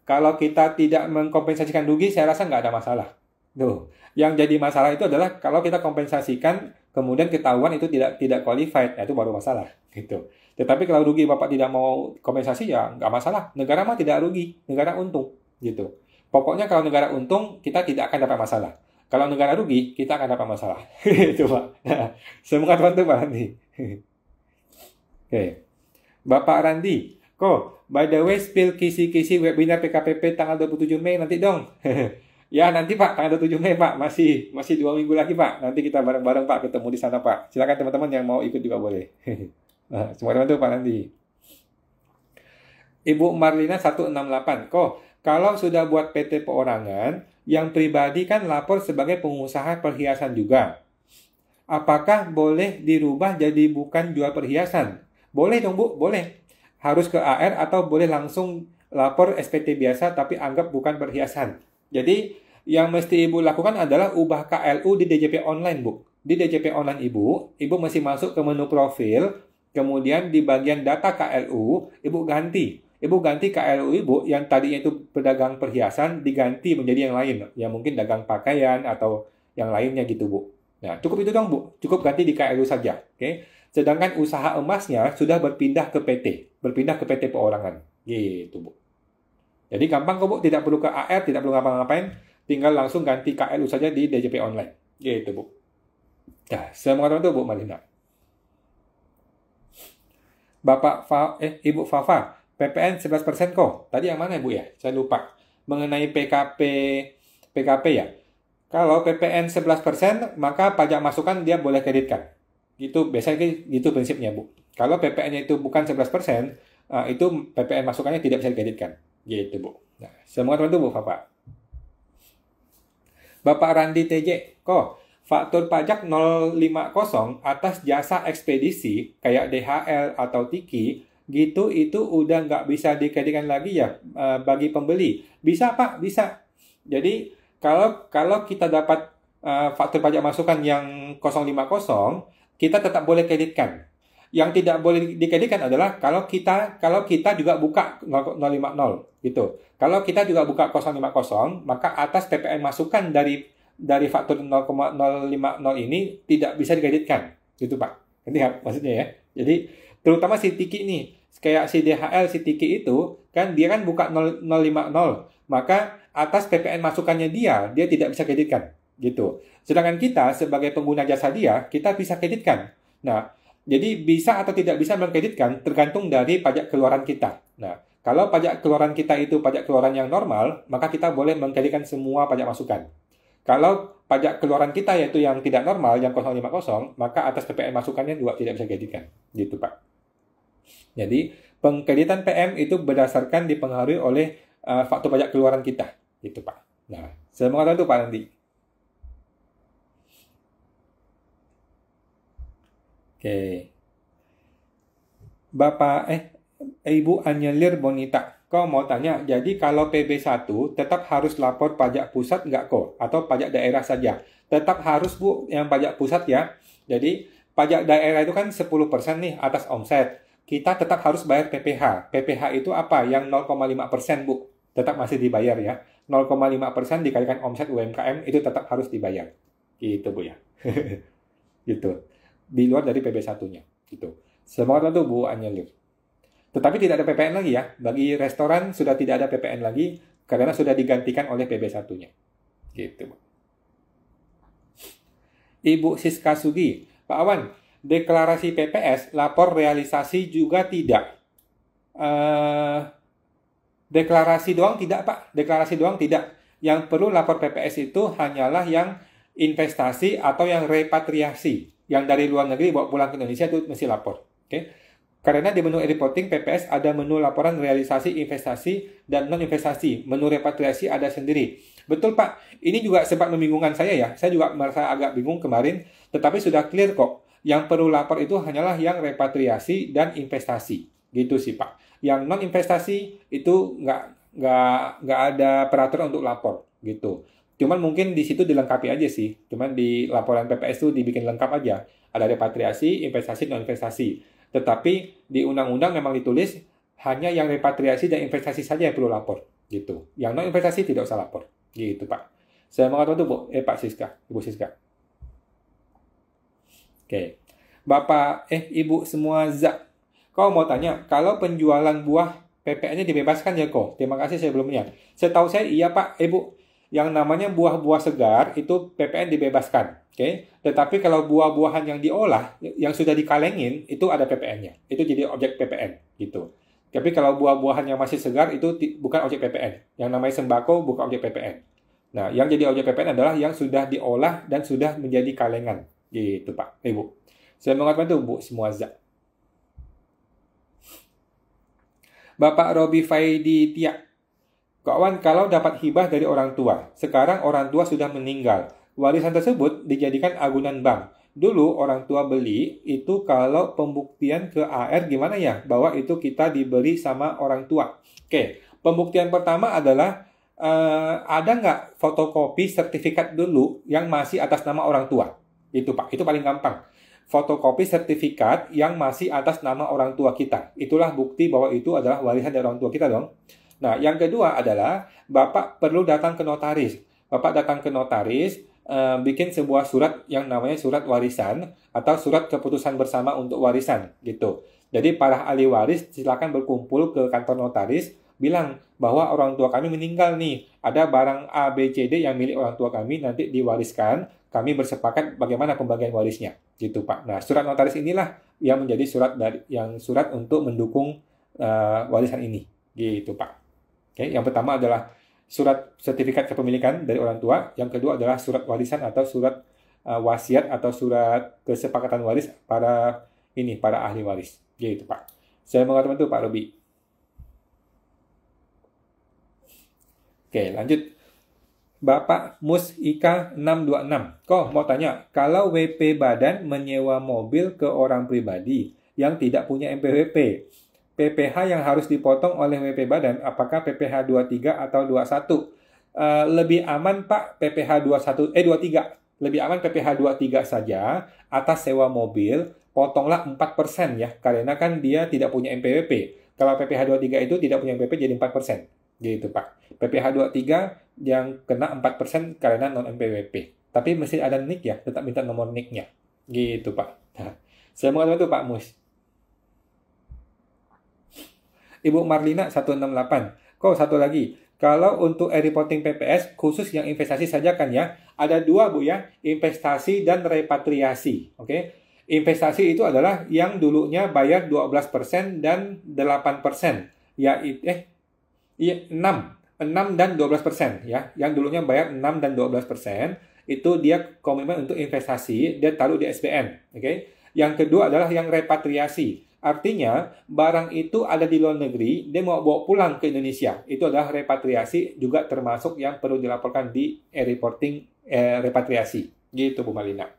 Kalau kita tidak mengkompensasikan rugi, saya rasa nggak ada masalah. Tuh, yang jadi masalah itu adalah kalau kita kompensasikan kemudian ketahuan itu tidak qualified, nah itu baru masalah gitu. Tetapi kalau rugi Bapak tidak mau kompensasi ya nggak masalah. Negara mah tidak rugi, negara untung gitu. Pokoknya kalau negara untung kita tidak akan dapat masalah. Kalau negara rugi kita akan dapat masalah. Itu Pak. Nah, semoga terbantu Pak Randi. Oke. Bapak Randi, kok by the way spill kisi-kisi webinar PKPP tanggal 27 Mei nanti dong. Ya nanti Pak, tanggal 27 Mei Pak, masih 2 minggu lagi Pak. Nanti kita bareng-bareng Pak ketemu di sana Pak. Silakan teman-teman yang mau ikut juga boleh. Nah, semua teman-teman Pak nanti. Ibu Marlina 168, kok kalau sudah buat PT perorangan, yang pribadi kan lapor sebagai pengusaha perhiasan juga. Apakah boleh dirubah jadi bukan jual perhiasan? Boleh dong Bu, boleh. Harus ke AR atau boleh langsung lapor SPT biasa tapi anggap bukan perhiasan. Jadi yang mesti Ibu lakukan adalah ubah KLU di DJP online, Bu. Di DJP online Ibu mesti masuk ke menu profil, kemudian di bagian data KLU, Ibu ganti. Ibu ganti KLU Ibu yang tadinya itu pedagang perhiasan diganti menjadi yang lain. Ya mungkin dagang pakaian atau yang lainnya gitu, Bu. Nah, cukup itu dong, Bu. Cukup ganti di KLU saja. Oke. Sedangkan usaha emasnya sudah berpindah ke PT. Berpindah ke PT perorangan. Gitu, Bu. Jadi gampang kok Bu, tidak perlu ke AR, tidak perlu ngapa-ngapain, tinggal langsung ganti KLU saja di DJP online. Gitu Bu. Nah, semoga teman-teman Bu Marina. Ibu Fafa, PPN 11% kok. Tadi yang mana Bu ya? Saya lupa. Mengenai PKP ya. Kalau PPN 11%, maka pajak masukan dia boleh kreditkan. Gitu, biasanya gitu prinsipnya Bu. Kalau PPN-nya itu bukan 11%, itu PPN masukannya tidak bisa dikreditkan. Gitu, Bu. Nah, semoga teman-teman Bu, Bapak. Bapak Randi TJ, kok faktur pajak 050 atas jasa ekspedisi kayak DHL atau Tiki, gitu itu udah nggak bisa dikreditkan lagi ya bagi pembeli. Bisa, Pak, bisa. Jadi, kalau kita dapat faktur pajak masukan yang 050, kita tetap boleh kreditkan. Yang tidak boleh dikreditkan adalah kalau kita juga buka 050 gitu. Kalau kita juga buka 050, maka atas PPN masukan dari faktur 0,050 ini tidak bisa dikreditkan. Gitu, Pak. Nanti maksudnya ya. Jadi terutama si Tiki nih, kayak si DHL, si Tiki itu kan dia kan buka 050, maka atas PPN masukannya dia tidak bisa kreditkan gitu. Sedangkan kita sebagai pengguna jasa dia, kita bisa kreditkan. Nah, jadi bisa atau tidak bisa mengkreditkan tergantung dari pajak keluaran kita. Nah, kalau pajak keluaran kita itu pajak keluaran yang normal, maka kita boleh mengkreditkan semua pajak masukan. Kalau pajak keluaran kita yaitu yang tidak normal, yang 050, maka atas PPN masukannya juga tidak bisa kreditkan. Gitu, Pak. Jadi, pengkreditan PM itu berdasarkan dipengaruhi oleh faktur pajak keluaran kita. Gitu, Pak. Nah, semoga itu Pak nanti. Oke. Ibu Anyelir Bonita, kau mau tanya, jadi kalau PB1 tetap harus lapor pajak pusat nggak kok? Atau pajak daerah saja? Tetap harus Bu, yang pajak pusat ya. Jadi pajak daerah itu kan 10% nih atas omset. Kita tetap harus bayar PPH. PPH itu apa? Yang 0,5% Bu. Tetap masih dibayar ya. 0,5% dikalikan omset UMKM itu tetap harus dibayar. Gitu Bu ya. Gitu. Di luar dari PB1-nya. Gitu. Semoga tentu Bu Anyelir. Tetapi tidak ada PPN lagi ya. Bagi restoran sudah tidak ada PPN lagi karena sudah digantikan oleh PB1-nya. Gitu. Ibu Siska Sugi, Pak Awan, deklarasi PPS, lapor realisasi juga tidak. Deklarasi doang tidak, Pak. Deklarasi doang tidak. Yang perlu lapor PPS itu hanyalah yang investasi atau yang repatriasi. Yang dari luar negeri bawa pulang ke Indonesia itu mesti lapor. Oke? Karena di menu reporting PPS ada menu laporan realisasi investasi dan non-investasi. Menu repatriasi ada sendiri. Betul Pak, ini juga sempat membingungkan saya ya. Saya juga merasa agak bingung kemarin, tetapi sudah clear kok. Yang perlu lapor itu hanyalah yang repatriasi dan investasi. Gitu sih Pak. Yang non-investasi itu nggak ada peraturan untuk lapor gitu. Cuman mungkin di situ dilengkapi aja sih. Cuman di laporan PPS itu dibikin lengkap aja. Ada repatriasi, investasi, non-investasi. Tetapi di undang-undang memang ditulis hanya yang repatriasi dan investasi saja yang perlu lapor. Gitu. Yang non-investasi tidak usah lapor. Gitu Pak. Saya mau bantu Bu, Pak Siska, Ibu Siska. Oke. Ibu semua Zak. Kau mau tanya, kalau penjualan buah PPN-nya dibebaskan ya kok? Terima kasih sebelumnya. Setahu saya iya Pak, Ibu. Yang namanya buah-buah segar itu PPN dibebaskan. Oke. Tetapi kalau buah-buahan yang diolah, yang sudah dikalengin, itu ada PPN-nya. Itu jadi objek PPN gitu. Tapi kalau buah-buahan yang masih segar itu bukan objek PPN. Yang namanya sembako bukan objek PPN. Nah, yang jadi objek PPN adalah yang sudah diolah dan sudah menjadi kalengan. Gitu Pak, Ibu. Saya mengatakan itu Bu semua Zak. Bapak Robi Faidi Tia. Kawan, kalau dapat hibah dari orang tua, sekarang orang tua sudah meninggal. Warisan tersebut dijadikan agunan bank. Dulu orang tua beli, itu kalau pembuktian ke AR gimana ya? Bahwa itu kita diberi sama orang tua. Oke, pembuktian pertama adalah ada nggak fotokopi sertifikat dulu yang masih atas nama orang tua? Itu Pak, itu paling gampang. Fotokopi sertifikat yang masih atas nama orang tua kita. Itulah bukti bahwa itu adalah warisan dari orang tua kita dong. Nah, yang kedua adalah Bapak perlu datang ke notaris. Bapak datang ke notaris, bikin sebuah surat yang namanya surat warisan atau surat keputusan bersama untuk warisan gitu. Jadi para ahli waris silakan berkumpul ke kantor notaris, bilang bahwa orang tua kami meninggal nih, ada barang A, B, C, D yang milik orang tua kami nanti diwariskan, kami bersepakat bagaimana pembagian warisnya, gitu Pak. Nah, surat notaris inilah yang menjadi surat untuk mendukung warisan ini, gitu Pak. Oke, yang pertama adalah surat sertifikat kepemilikan dari orang tua, yang kedua adalah surat warisan atau surat wasiat atau surat kesepakatan waris para ahli waris, gitu Pak. Saya mengatakan itu Pak Robi. Oke, lanjut. Bapak Mus Ika 626. Kok mau tanya, kalau WP badan menyewa mobil ke orang pribadi yang tidak punya MPWP, PPh yang harus dipotong oleh WP badan, apakah PPh 23 atau 21? Lebih aman Pak PPh 23. Lebih aman PPh 23 saja atas sewa mobil, potonglah 4% ya, karena kan dia tidak punya MPWP. Kalau PPh 23 itu tidak punya MPWP jadi 4%. Gitu Pak. PPh 23 yang kena 4% karena non-MPWP. Tapi mesti ada NIK ya, tetap minta nomor NIK-nya. Gitu Pak. Nah, saya mau itu Pak Mus. Ibu Marlina 168. Kok satu lagi. Kalau untuk e-reporting PPS, khusus yang investasi saja kan ya. Ada dua Bu ya, investasi dan repatriasi. Oke. Investasi itu adalah yang dulunya bayar 12% dan 8%. Ya, 6 dan 12% ya. Yang dulunya bayar 6 dan 12%, itu dia komitmen untuk investasi, dia taruh di SBN. Oke. Yang kedua adalah yang repatriasi. Artinya, barang itu ada di luar negeri, dia mau bawa pulang ke Indonesia. Itu adalah repatriasi, juga termasuk yang perlu dilaporkan di e-reporting repatriasi. Gitu, Bu Malina.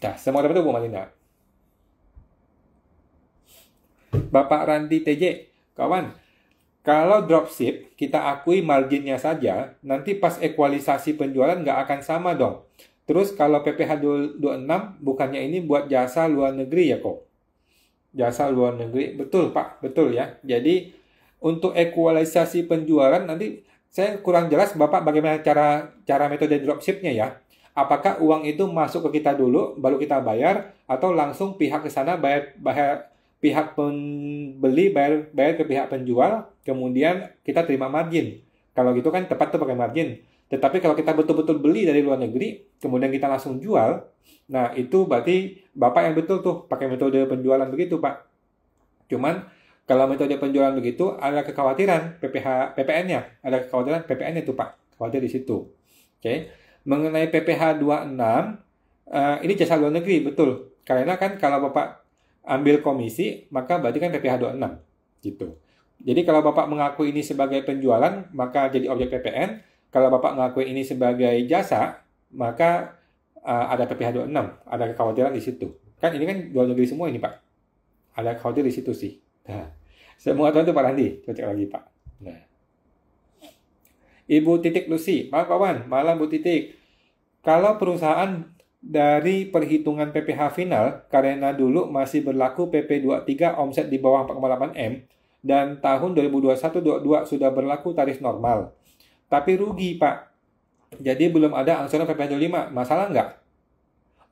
Nah, semua dapat itu, Bu Malina. Bapak Randi TJ, kawan, kalau dropship, kita akui marginnya saja, nanti pas ekualisasi penjualan nggak akan sama dong. Terus kalau PPh 26, bukannya ini buat jasa luar negeri ya kok? Jasa luar negeri, betul Pak, betul ya. Jadi untuk ekualisasi penjualan nanti saya kurang jelas Bapak bagaimana cara metode dropshipnya ya. Apakah uang itu masuk ke kita dulu, baru kita bayar, atau langsung pihak ke sana bayar pihak pembeli bayar ke pihak penjual, kemudian kita terima margin. Kalau gitu kan tepat tuh pakai margin. Tetapi kalau kita betul-betul beli dari luar negeri, kemudian kita langsung jual, nah itu berarti Bapak yang betul tuh pakai metode penjualan begitu Pak. Cuman kalau metode penjualan begitu ada kekhawatiran PPN-nya, ada kekhawatiran PPN-nya tuh Pak, khawatir di situ. Oke. Mengenai PPh 26, ini jasa luar negeri betul. Karena kan kalau Bapak ambil komisi, maka berarti kan PPh 26 gitu. Jadi kalau Bapak mengaku ini sebagai penjualan, maka jadi objek PPN. Kalau Bapak mengaku ini sebagai jasa, maka ada PPh 26, ada kekhawatiran di situ. Kan ini kan luar negeri semua ini Pak. Ada khawatir di situ sih. Nah, saya mau tahu itu Pak Randi, cek lagi Pak. Nah. Ibu Titik Lucy, malam kawan, malam Bu Titik. Kalau perusahaan dari perhitungan PPh final, karena dulu masih berlaku PP 23 omset di bawah 4,8 M, dan tahun 2021-22 sudah berlaku tarif normal. Tapi rugi Pak. Jadi belum ada angsuran PPh 25. Masalah nggak?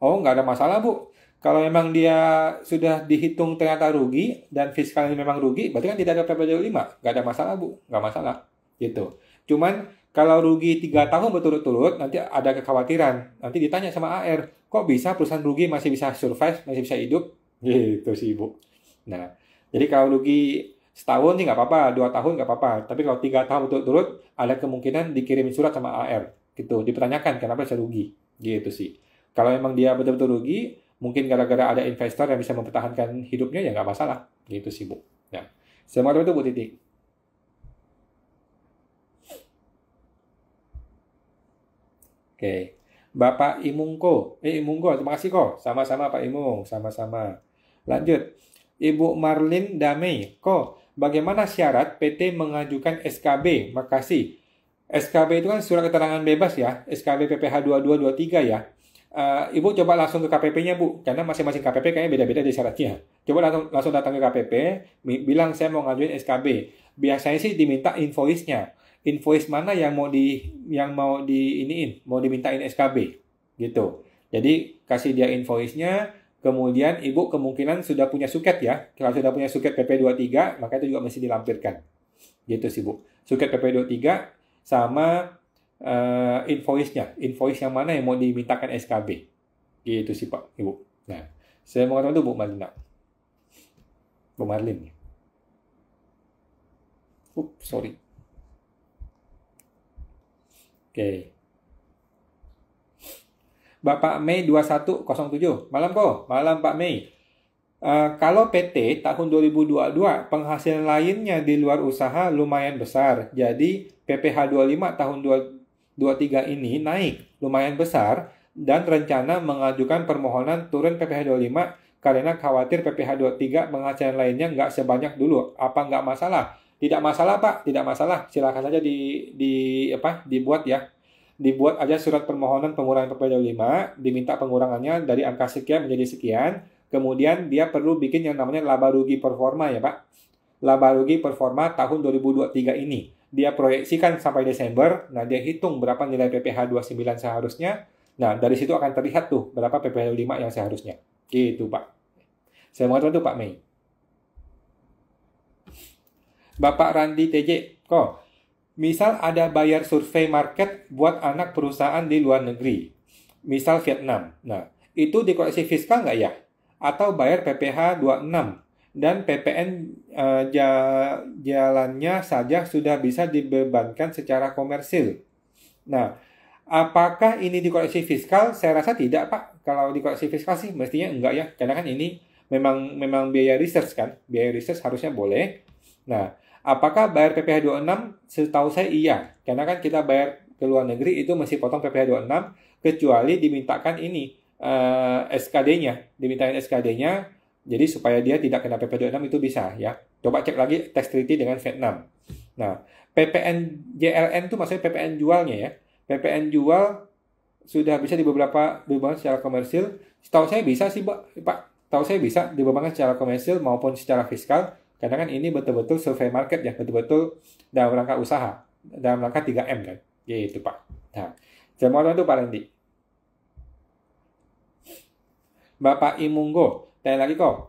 Oh, nggak ada masalah, Bu. Kalau memang dia sudah dihitung ternyata rugi dan fiskalnya memang rugi, berarti kan tidak ada PPh 25. Nggak ada masalah, Bu. Nggak masalah. Gitu. Cuman kalau rugi 3 tahun berturut-turut, nanti ada kekhawatiran. Nanti ditanya sama AR, kok bisa perusahaan rugi masih bisa survive, masih bisa hidup? Gitu sih, Bu. Nah, jadi kalau rugi setahun sih nggak apa-apa, 2 tahun nggak apa-apa. Tapi kalau 3 tahun berturut-turut, ada kemungkinan dikirim surat sama AR. Gitu, dipertanyakan kenapa bisa rugi. Gitu sih. Kalau memang dia betul-betul rugi, mungkin gara-gara ada investor yang bisa mempertahankan hidupnya, ya nggak masalah. Gitu sih, Bu. Ya. Semoga itu, Bu Titi. Oke. Bapak Imungko. Imungko, terima kasih kok. Sama-sama Pak Imung, sama-sama. Lanjut. Ibu Marlin Damei. Kok, bagaimana syarat PT mengajukan SKB? Makasih. SKB itu kan surat keterangan bebas ya. SKB PPh 2223 ya. Ibu coba langsung ke KPP-nya, Bu. Karena masing-masing KPP kayaknya beda-beda di syaratnya. Coba langsung datang ke KPP, bilang saya mau ngajuin SKB. Biasanya sih diminta invoice-nya. Invoice mana yang mau dimintain SKB gitu. Jadi kasih dia invoice-nya, kemudian Ibu kemungkinan sudah punya suket ya. Kalau sudah punya suket PP23, maka itu juga mesti dilampirkan. Gitu sih, Bu. Suket PP23 sama invoice-nya. Invoice yang mana yang mau dimintakan SKB. Gitu sih, Pak, Ibu. Nah, saya mau katakan itu Bu Marlina. Bu Marlin. Sorry. Oke. Bapak Mei 2107. Malam kok. Malam Pak Mei. Kalau PT tahun 2022 penghasilan lainnya di luar usaha lumayan besar. Jadi PPh 25 tahun 2023 ini naik lumayan besar dan rencana mengajukan permohonan turun PPh 25 karena khawatir PPh 23 penghasilan lainnya nggak sebanyak dulu. Apa nggak masalah? Tidak masalah, Pak. Tidak masalah. Silakan saja dibuat ya. Dibuat aja surat permohonan pengurangan PPh 25, diminta pengurangannya dari angka sekian menjadi sekian. Kemudian dia perlu bikin yang namanya laba rugi performa ya, Pak. Laba rugi performa tahun 2023 ini. Dia proyeksikan sampai Desember. Nah, dia hitung berapa nilai PPh 29 seharusnya. Nah, dari situ akan terlihat tuh berapa PPh 25 yang seharusnya. Gitu, Pak. Saya mau tuh Pak Mei. Bapak Randi TJ, kok misal ada bayar survei market buat anak perusahaan di luar negeri, misal Vietnam. Nah, itu dikoreksi fiskal nggak ya? Atau bayar PPh 26 dan PPN jalannya saja sudah bisa dibebankan secara komersil. Nah, apakah ini dikoreksi fiskal? Saya rasa tidak, Pak. Kalau dikoreksi fiskal sih mestinya enggak ya, karena kan ini memang biaya research kan. Biaya research harusnya boleh. Nah, apakah bayar PPh 26? Setahu saya iya. Karena kan kita bayar ke luar negeri itu mesti potong PPh 26 kecuali dimintakan ini SKD-nya. Dimintain SKD-nya jadi supaya dia tidak kena PPh 26 itu bisa ya. Coba cek lagi tax treaty dengan Vietnam. Nah, PPN JLN itu maksudnya PPN jualnya ya. PPN jual sudah bisa dibebankan secara komersil. Setahu saya bisa sih, Pak. Setahu saya bisa dibebankan secara komersil maupun secara fiskal. Karena kan ini betul-betul survei market ya, betul-betul dalam rangka usaha, dalam rangka 3M kan, gitu Pak. Nah, saya mau itu Pak Randy. Bapak Imunggo, tanya lagi kok.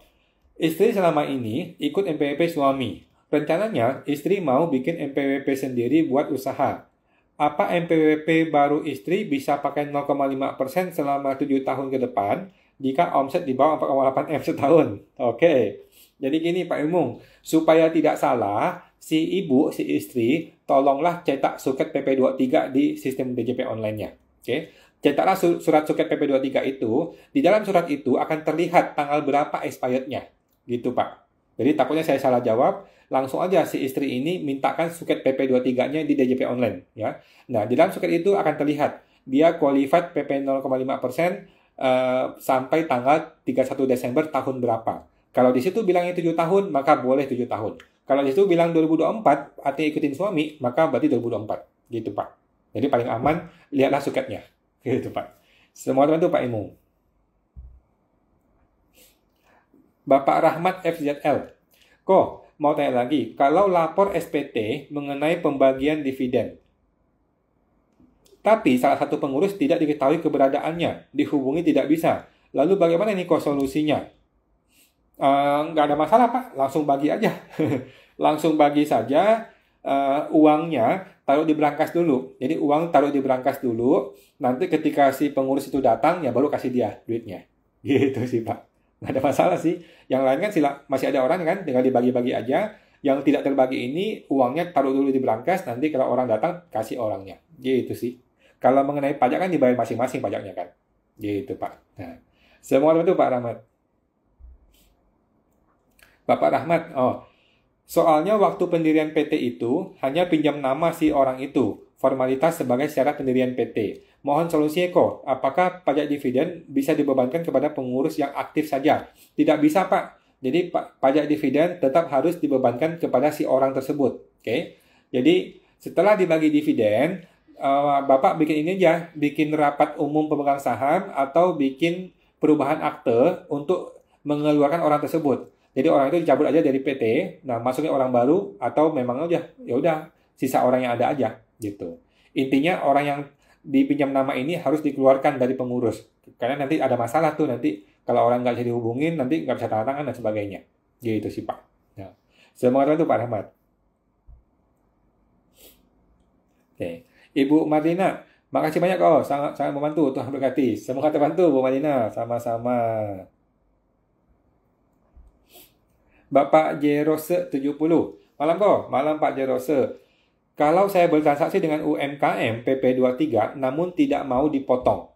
Istri selama ini ikut NPWP suami. Rencananya istri mau bikin NPWP sendiri buat usaha. Apa NPWP baru istri bisa pakai 0,5% selama 7 tahun ke depan jika omset di bawah 4,8 M setahun? Oke. Jadi gini Pak Imung, supaya tidak salah, si istri, tolonglah cetak suket PP23 di sistem DJP online-nya. Oke. Cetaklah surat suket PP23 itu, di dalam surat itu akan terlihat tanggal berapa expired-nya. Gitu Pak. Jadi takutnya saya salah jawab, langsung aja si istri ini mintakan suket PP23-nya di DJP online. Ya. Nah, di dalam suket itu akan terlihat, dia qualified PP 0,5% sampai tanggal 31 Desember tahun berapa. Kalau di situ bilangnya 7 tahun, maka boleh 7 tahun. Kalau di situ bilang 2024, artinya ikutin suami, maka berarti 2024. Gitu, Pak. Jadi paling aman, lihatlah suketnya. Gitu, Pak. Semua teman itu Pak Imung. Bapak Rahmat FZL. Kok, mau tanya lagi, kalau lapor SPT mengenai pembagian dividen, Tapi salah satu pengurus tidak diketahui keberadaannya, dihubungi tidak bisa. Lalu bagaimana nih solusinya? Nggak ada masalah Pak, langsung bagi aja. Langsung bagi saja uangnya, taruh di brankas dulu. Jadi uang taruh di brankas dulu, nanti ketika si pengurus itu datang, ya baru kasih dia duitnya. Gitu sih Pak. Nggak ada masalah sih. Yang lain kan masih ada orang kan, tinggal dibagi-bagi aja. Yang tidak terbagi ini, uangnya taruh dulu di brankas, nanti kalau orang datang, kasih orangnya. Gitu sih. Kalau mengenai pajak kan dibayar masing-masing pajaknya kan. Gitu Pak. Nah, semua itu Pak Rahmat. Bapak Rahmat, soalnya waktu pendirian PT itu hanya pinjam nama si orang itu, formalitas sebagai syarat pendirian PT. Mohon solusi Eko, apakah pajak dividen bisa dibebankan kepada pengurus yang aktif saja? Tidak bisa Pak. Jadi pajak dividen tetap harus dibebankan kepada si orang tersebut. Oke? Jadi setelah dibagi dividen, Bapak bikin ini aja, bikin rapat umum pemegang saham atau bikin perubahan akte untuk mengeluarkan orang tersebut. Jadi orang itu dicabut aja dari PT, nah masuknya orang baru atau memang aja ya udah sisa orang yang ada aja gitu. Intinya orang yang dipinjam nama ini harus dikeluarkan dari pengurus karena nanti ada masalah tuh nanti kalau orang nggak bisa dihubungin nanti nggak bisa tanda tangan dan sebagainya. Gitu sih Pak. Nah, semoga itu Pak Rahmat. Oke, Ibu Marlina, makasih banyak sangat sangat membantu, Tuhan berkati. Semoga terbantu Bu Marlina, sama-sama. Bapak Jerose 70. Malam malam Pak Jerose. Kalau saya bertransaksi dengan UMKM PP23 namun tidak mau dipotong.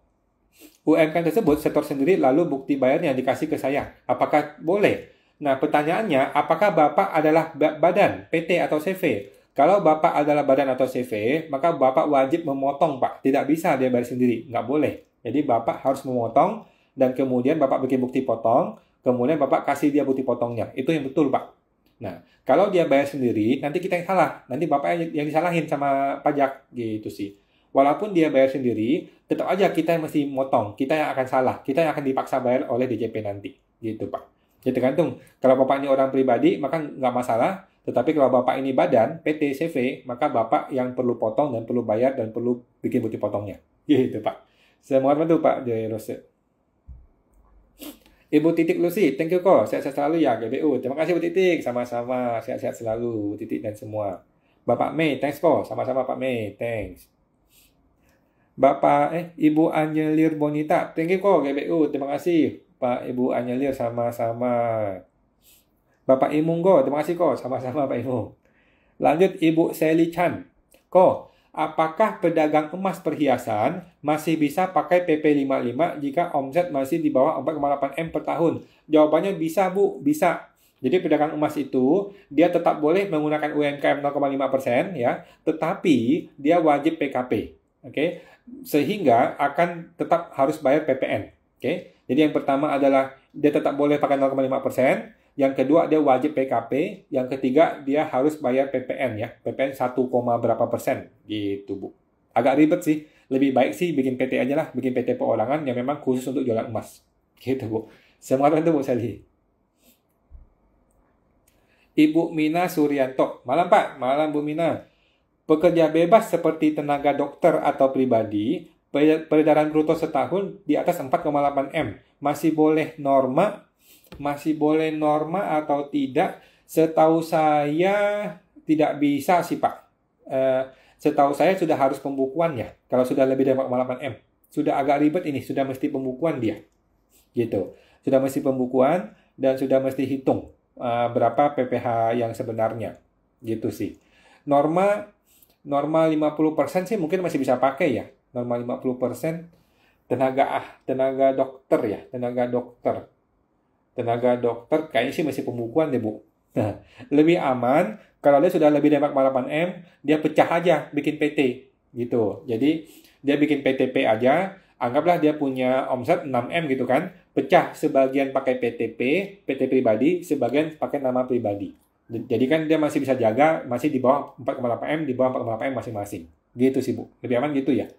UMKM tersebut setor sendiri lalu bukti bayarnya dikasih ke saya. Apakah boleh? Nah, pertanyaannya, apakah Bapak adalah badan, PT atau CV? Kalau Bapak adalah badan atau CV, maka Bapak wajib memotong, Pak. Tidak bisa dia bayar sendiri. Nggak boleh. Jadi Bapak harus memotong dan kemudian Bapak bikin bukti potong. Kemudian Bapak kasih dia bukti potongnya. Itu yang betul, Pak. Nah, kalau dia bayar sendiri, nanti kita yang salah. Nanti Bapak yang disalahin sama pajak. Gitu sih. Walaupun dia bayar sendiri, tetap aja kita yang mesti motong. Kita yang akan salah. Kita yang akan dipaksa bayar oleh DJP nanti. Gitu, Pak. Jadi tergantung. Kalau Bapak ini orang pribadi, maka nggak masalah. Tetapi kalau Bapak ini badan, PT, CV, maka Bapak yang perlu potong dan perlu bayar dan perlu bikin bukti potongnya. Gitu, Pak. Semoga membantu, Pak Jaya. Ibu Titik Lucy, thank you kok. Sehat-sehat selalu ya GBU. Terima kasih Bu Titik. Sama-sama. Sehat-sehat selalu Bu Titik dan semua. Bapak Mei, thanks kok. Sama-sama Pak Mei, thanks. Ibu Anyelir Bonita, thank you kok GBU. Terima kasih Pak Ibu Anyelir, sama-sama. Bapak Imunggo, terima kasih kok. Sama-sama Pak Imung. Lanjut Ibu Sally Chan. Kok, apakah pedagang emas perhiasan masih bisa pakai PP55 jika omset masih di bawah 4,8 M per tahun? Jawabannya bisa, Bu. Bisa. Jadi pedagang emas itu, dia tetap boleh menggunakan UMKM 0,5% ya, tetapi dia wajib PKP. Oke? Sehingga akan tetap harus bayar PPN. Oke? Jadi yang pertama adalah dia tetap boleh pakai 0,5%. Yang kedua, dia wajib PKP. Yang ketiga, dia harus bayar PPN ya. PPN 1, berapa persen. Gitu, Bu. Agak ribet sih. Lebih baik sih bikin PT aja lah. Bikin PT perorangan yang memang khusus untuk jualan emas. Gitu, Bu. Semangat itu, Bu Sally. Ibu Mina Suryanto. Malam, Pak. Malam, Bu Mina. Pekerja bebas seperti tenaga dokter atau pribadi, peredaran bruto setahun di atas 4,8 M. Masih boleh norma atau tidak? Setahu saya tidak bisa sih Pak. Setahu saya sudah harus pembukuan ya. Kalau sudah lebih dari 4,8 M. Sudah agak ribet ini. Sudah mesti pembukuan dia. Gitu. Sudah mesti pembukuan dan sudah mesti hitung berapa PPh yang sebenarnya. Gitu sih. Norma 50% sih mungkin masih bisa pakai ya. Norma 50% tenaga dokter ya. Tenaga dokter kayaknya sih masih pembukuan deh, Bu. Nah, lebih aman kalau dia sudah lebih dari 4,8 M, dia pecah aja bikin PT gitu. Jadi dia bikin PTP aja, anggaplah dia punya omset 6 M gitu kan, pecah sebagian pakai PTP, PT pribadi, sebagian pakai nama pribadi. Jadi kan dia masih bisa jaga, masih di bawah 4,8 M, di bawah 4,8 M masing-masing. Gitu sih, Bu. Lebih aman gitu ya.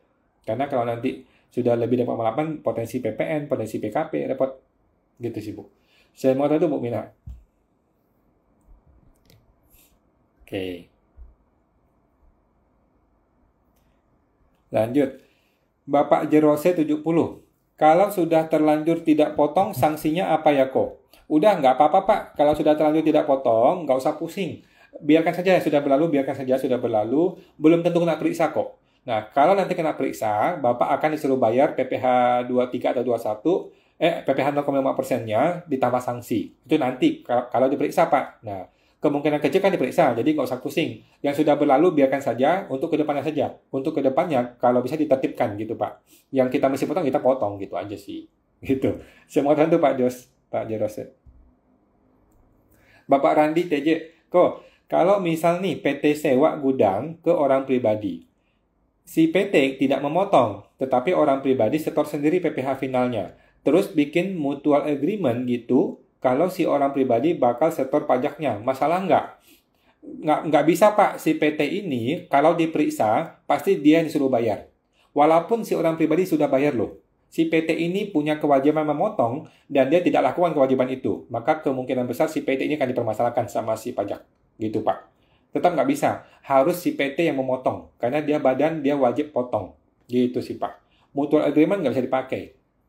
Karena kalau nanti sudah lebih dari 4,8, potensi PPN, potensi PKP, repot. Gitu sih, Bu. Saya mau tahu itu Bu Mina. Oke. Lanjut. Bapak Jerose 70. Kalau sudah terlanjur tidak potong, sanksinya apa ya kok? Udah, nggak apa-apa Pak. Kalau sudah terlanjur tidak potong, nggak usah pusing. Biarkan saja sudah berlalu, biarkan saja sudah berlalu. Belum tentu kena periksa kok. Nah, kalau nanti kena periksa, Bapak akan disuruh bayar PPh 23 atau 21, PPh 0,5%-nya ditambah sanksi. Itu nanti kalau diperiksa Pak. Nah, kemungkinan kecil kan diperiksa, jadi nggak usah pusing. Yang sudah berlalu biarkan saja, untuk kedepannya saja. Untuk kedepannya, kalau bisa ditertibkan gitu Pak. Yang kita mesti potong, kita potong gitu aja sih. Gitu. Semoga terbantu Pak Jos, Pak Jerose. Bapak Randi TJ, kok kalau misal nih PT sewa gudang ke orang pribadi, si PT tidak memotong, tetapi orang pribadi setor sendiri PPh finalnya. Terus bikin mutual agreement gitu, kalau si orang pribadi bakal setor pajaknya. Masalah nggak? Nggak bisa Pak, si PT ini kalau diperiksa, pasti dia yang disuruh bayar. Walaupun si orang pribadi sudah bayar loh. Si PT ini punya kewajiban memotong, dan dia tidak lakukan kewajiban itu. Maka kemungkinan besar si PT ini akan dipermasalahkan sama si pajak. Gitu Pak. Tetap nggak bisa. Harus si PT yang memotong. Karena dia badan, dia wajib potong. Gitu sih Pak. Mutual agreement nggak bisa dipakai.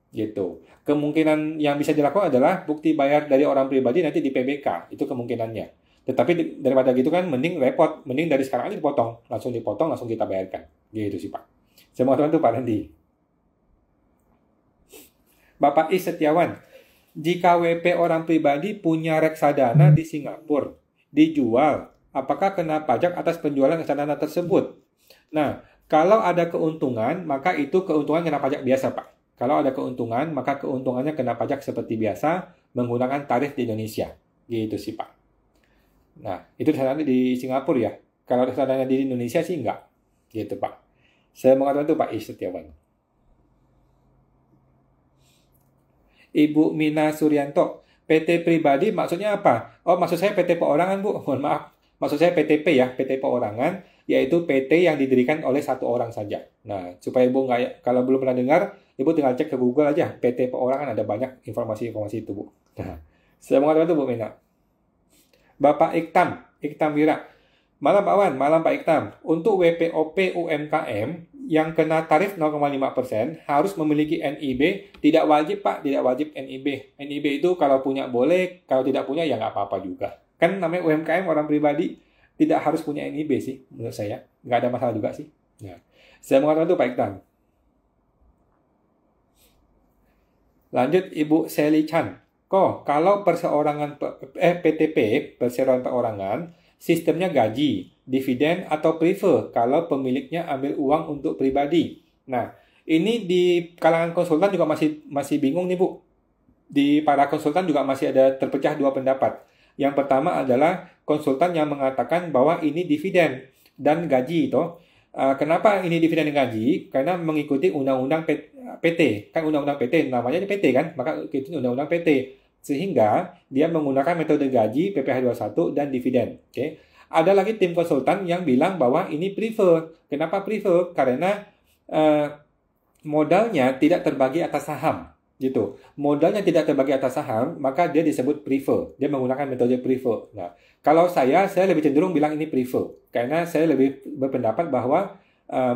Gitu. Kemungkinan yang bisa dilakukan adalah bukti bayar dari orang pribadi nanti di PBK. Itu kemungkinannya. Tetapi daripada gitu kan, mending repot. Mending dari sekarang aja dipotong. Langsung dipotong, langsung kita bayarkan. Gitu sih Pak. Semoga teman-teman Pak Randy. Bapak I Setiawan, jika WP orang pribadi punya reksadana di Singapura, dijual, apakah kena pajak atas penjualan reksadana tersebut? Nah, kalau ada keuntungan, maka itu keuntungan kena pajak biasa, Pak. Kalau ada keuntungan, maka keuntungannya kena pajak seperti biasa menggunakan tarif di Indonesia. Gitu sih, Pak. Nah, itu reksadana di Singapura ya. Kalau reksadana di Indonesia sih enggak. Gitu, Pak. Saya mengatakan itu Pak I Setiawan. Ibu Mina Suryanto, PT pribadi maksudnya apa? Oh, maksud saya PT perorangan, Bu. Mohon maaf. Maksud saya PTP ya, PT perorangan, yaitu PT yang didirikan oleh satu orang saja. Nah, supaya Ibu nggak, kalau belum pernah dengar, Ibu tinggal cek ke Google aja. PT perorangan ada banyak informasi-informasi itu, Bu. Nah, saya mengatakan itu, Bu Mina. Bapak Iktam Wira. Malam Pak Wan, malam Pak Iktam. Untuk WPOP UMKM yang kena tarif 0,5% harus memiliki NIB. Tidak wajib Pak, tidak wajib NIB. NIB itu kalau punya boleh, kalau tidak punya ya nggak apa-apa juga. Kan namanya UMKM orang pribadi, tidak harus punya NIB sih menurut saya. Nggak ada masalah juga sih. Nah, saya mengatakan itu Pak Iktam. Lanjut Ibu Sally Chan. Kok kalau perseorangan PTP, perseroan perorangan, sistemnya gaji, dividen, atau prefer kalau pemiliknya ambil uang untuk pribadi. Nah, ini di kalangan konsultan juga masih bingung nih Bu. Di para konsultan juga masih ada terpecah dua pendapat. Yang pertama adalah konsultan yang mengatakan bahwa ini dividen dan gaji toh. Kenapa ini dividen dan gaji? Karena mengikuti undang-undang PT. Kan undang-undang PT namanya PT kan, maka itu undang-undang PT. Sehingga dia menggunakan metode gaji, PPh 21 dan dividen. Oke. Ada lagi tim konsultan yang bilang bahwa ini prefer. Kenapa prefer? Karena modalnya tidak terbagi atas saham. Gitu. Modalnya tidak terbagi atas saham, maka dia disebut prefer. Dia menggunakan metode prefer. Nah, kalau saya lebih cenderung bilang ini prefer. Karena saya lebih berpendapat bahwa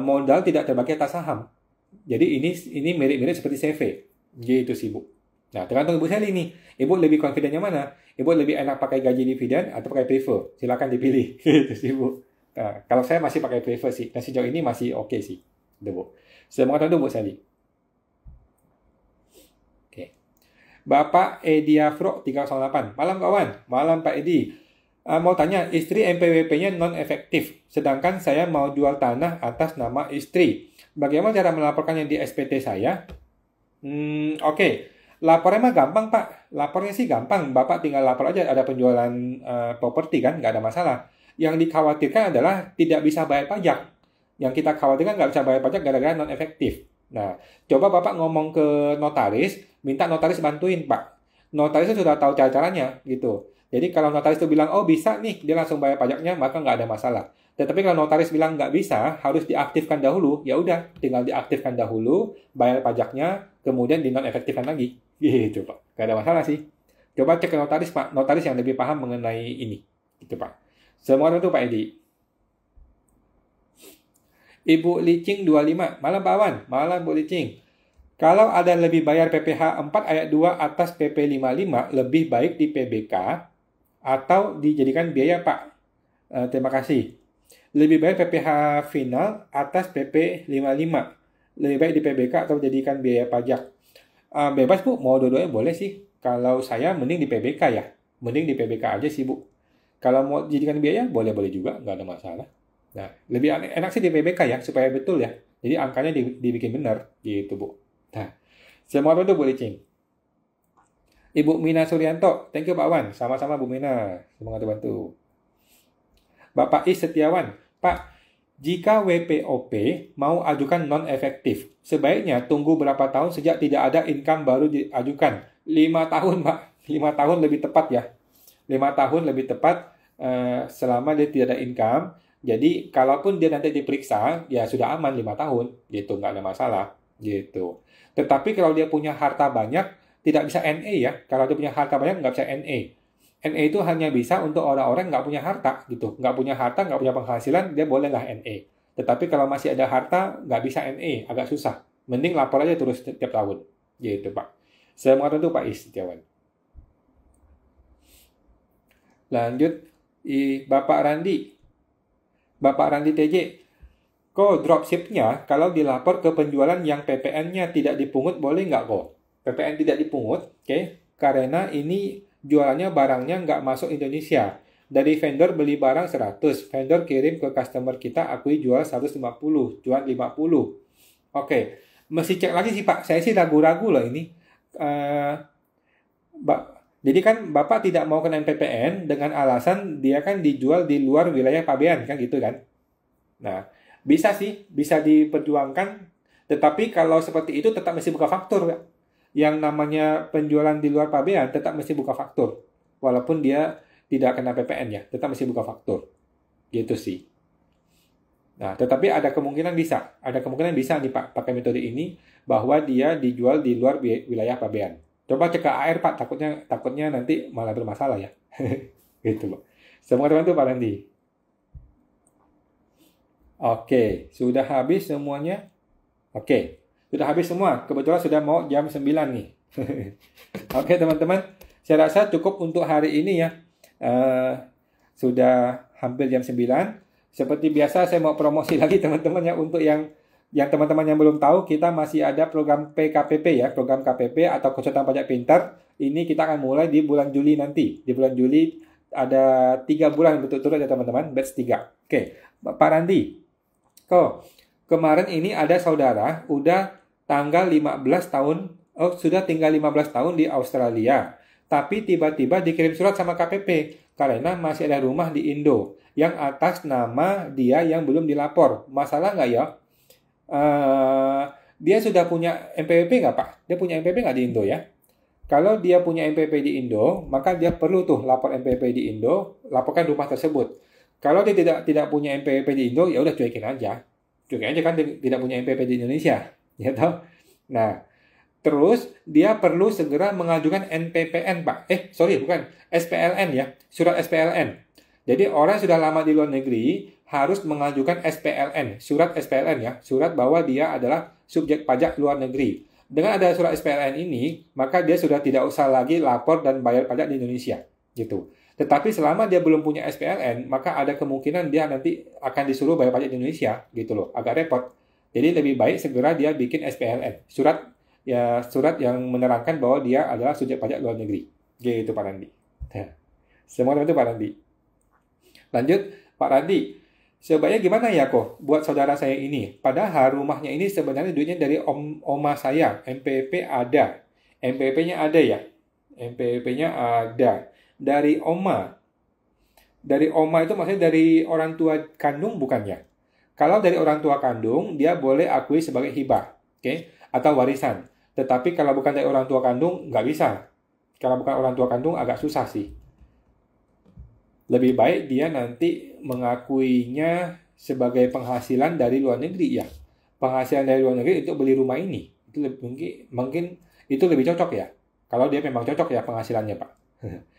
modal tidak terbagi atas saham. Jadi ini mirip-mirip seperti CV. Gitu sih, Bu. Nah, tergantung Ibu Sally nih. Ibu lebih confident yang mana? Ibu lebih enak pakai gaji dividen atau pakai prefer? Silakan dipilih. Gitu sih, Bu. Nah, kalau saya masih pakai prefer sih. Dan sejauh ini masih oke sih. Itu, Bu. Saya mau katakan Bu Sally. Oke. Bapak Ediafro 308. Malam kawan. Malam Pak Edi. Mau tanya, istri NPWP-nya non-efektif. Sedangkan saya mau jual tanah atas nama istri. Bagaimana cara melaporkannya di SPT saya? Oke. Lapornya mah gampang, Pak. Lapornya sih gampang. Bapak tinggal lapor aja ada penjualan properti kan, nggak ada masalah. Yang dikhawatirkan adalah tidak bisa bayar pajak. Yang kita khawatirkan nggak bisa bayar pajak gara-gara non-efektif. Nah, coba Bapak ngomong ke notaris, minta notaris bantuin, Pak. Notaris sudah tahu cara-caranya, gitu. Jadi kalau notaris itu bilang, oh bisa nih, dia langsung bayar pajaknya, maka nggak ada masalah. Tetapi kalau notaris bilang nggak bisa, harus diaktifkan dahulu, ya udah, tinggal diaktifkan dahulu, bayar pajaknya, kemudian dinonefektifkan lagi. Gitu, Pak. Nggak ada masalah sih. Coba cek ke notaris, Pak. Notaris yang lebih paham mengenai ini. Gitu, Pak. Semua itu, Pak Edi. Ibu Licing 25. Malam Pak Wan. Malam Bu Licing. Kalau ada lebih bayar PPh 4 ayat 2 atas PP 55, lebih baik di PBK atau dijadikan biaya Pak? Terima kasih. Lebih baik PPh final atas PP 55. Lebih baik di PBK atau dijadikan biaya pajak. Bebas Bu, mau dua-duanya boleh sih. Kalau saya mending di PBK ya. Mending di PBK aja sih Bu. Kalau mau dijadikan biaya, boleh-boleh juga, nggak ada masalah. Nah, lebih enak sih di PBK ya, supaya betul ya. Jadi angkanya dibikin benar, gitu Bu. Nah, semoga itu Bu Licing. Ibu Mina Suryanto, thank you Pak Wan. Sama-sama Bu Mina, semoga dibantu. Bapak Is Setiawan, Pak, jika WPOP mau ajukan non-efektif, sebaiknya tunggu berapa tahun sejak tidak ada income baru diajukan? 5 tahun Pak, 5 tahun lebih tepat ya. 5 tahun lebih tepat selama dia tidak ada income. Jadi, kalaupun dia nanti diperiksa, ya sudah aman 5 tahun. Gitu, nggak ada masalah. Gitu. Tetapi kalau dia punya harta banyak, tidak bisa NA ya. Kalau dia punya harta banyak, nggak bisa NA. NA itu hanya bisa untuk orang-orang nggak punya harta. Gitu. Nggak punya harta, nggak punya penghasilan, dia bolehlah NA. Tetapi kalau masih ada harta, nggak bisa NA. Agak susah. Mending lapor aja terus setiap tahun. Gitu, Pak. Saya mengatakan itu Pak Is Setiawan. Lanjut, Bapak Randi. Bapak Randi TJ, kok dropshipnya kalau dilapor ke penjualan yang PPN-nya tidak dipungut boleh nggak kok? PPN tidak dipungut, oke? Karena ini jualannya barangnya nggak masuk Indonesia. Dari vendor beli barang 100, vendor kirim ke customer kita akui jual 150, jual 50. Oke, mesti cek lagi sih Pak, saya sih ragu-ragu loh ini. Jadi kan Bapak tidak mau kenain PPN dengan alasan dia kan dijual di luar wilayah pabean, kan gitu kan. Nah, bisa sih, bisa diperjuangkan. Tetapi kalau seperti itu tetap mesti buka faktur. Ya. Yang namanya penjualan di luar pabean tetap mesti buka faktur. Walaupun dia tidak kena PPN ya, tetap mesti buka faktur. Gitu sih. Nah, tetapi ada kemungkinan bisa. Ada kemungkinan bisa nih Pak, pakai metode ini, bahwa dia dijual di luar wilayah pabean. Coba cek ke AR Pak, takutnya nanti malah bermasalah ya. Gitu Pak. Semoga teman-teman Pak Randi. Oke, sudah habis semuanya? Oke, sudah habis semua. Kebetulan sudah mau jam 9 nih. Oke teman-teman, saya rasa cukup untuk hari ini ya. Sudah hampir jam 9. Seperti biasa saya mau promosi lagi teman-teman ya, untuk yang teman-teman yang belum tahu, kita masih ada program PKPP ya, program KPP atau konsultan pajak pintar. Ini kita akan mulai di bulan Juli nanti. Di bulan Juli ada 3 bulan betul-betul ya teman-teman, batch 3. Oke, Pak Randi. Kemarin ini ada saudara udah tanggal 15 tahun, sudah tinggal 15 tahun di Australia. Tapi tiba-tiba dikirim surat sama KPP karena masih ada rumah di Indo yang atas nama dia yang belum dilapor. Masalah nggak ya? Dia sudah punya MPWP nggak Pak? Dia punya MPWP nggak di Indo ya? Kalau dia punya MPWP di Indo, maka dia perlu tuh lapor MPWP di Indo, laporkan rumah tersebut. Kalau dia tidak punya MPWP di Indo, ya udah cuekin aja. Cuekin aja kan dia tidak punya MPWP di Indonesia, ya toh? Nah, terus dia perlu segera mengajukan NPPN Pak. Bukan SPLN ya, surat SPLN. Jadi orang yang sudah lama di luar negeri harus mengajukan SPLN, surat SPLN ya, surat bahwa dia adalah subjek pajak luar negeri. Dengan ada surat SPLN ini, maka dia sudah tidak usah lagi lapor dan bayar pajak di Indonesia, gitu. Tetapi selama dia belum punya SPLN, maka ada kemungkinan dia nanti akan disuruh bayar pajak di Indonesia, gitu loh. Agak repot. Jadi lebih baik segera dia bikin SPLN, surat yang menerangkan bahwa dia adalah subjek pajak luar negeri. Gitu Pak Randi. Semua itu Pak Randi. Lanjut, Pak Randi. Sebaiknya gimana ya kok buat saudara saya ini? Padahal rumahnya ini sebenarnya duitnya dari oma saya. MPP ada. MPP-nya ada ya? MPP-nya ada. Dari oma. Dari oma itu maksudnya dari orang tua kandung bukannya? Kalau dari orang tua kandung, dia boleh akui sebagai hibah. Oke? Atau warisan. Tetapi kalau bukan dari orang tua kandung, nggak bisa. Kalau bukan orang tua kandung, agak susah sih. Lebih baik dia nanti mengakuinya sebagai penghasilan dari luar negeri ya. Penghasilan dari luar negeri untuk beli rumah ini. Itu mungkin itu lebih cocok ya. Kalau dia memang cocok ya penghasilannya Pak.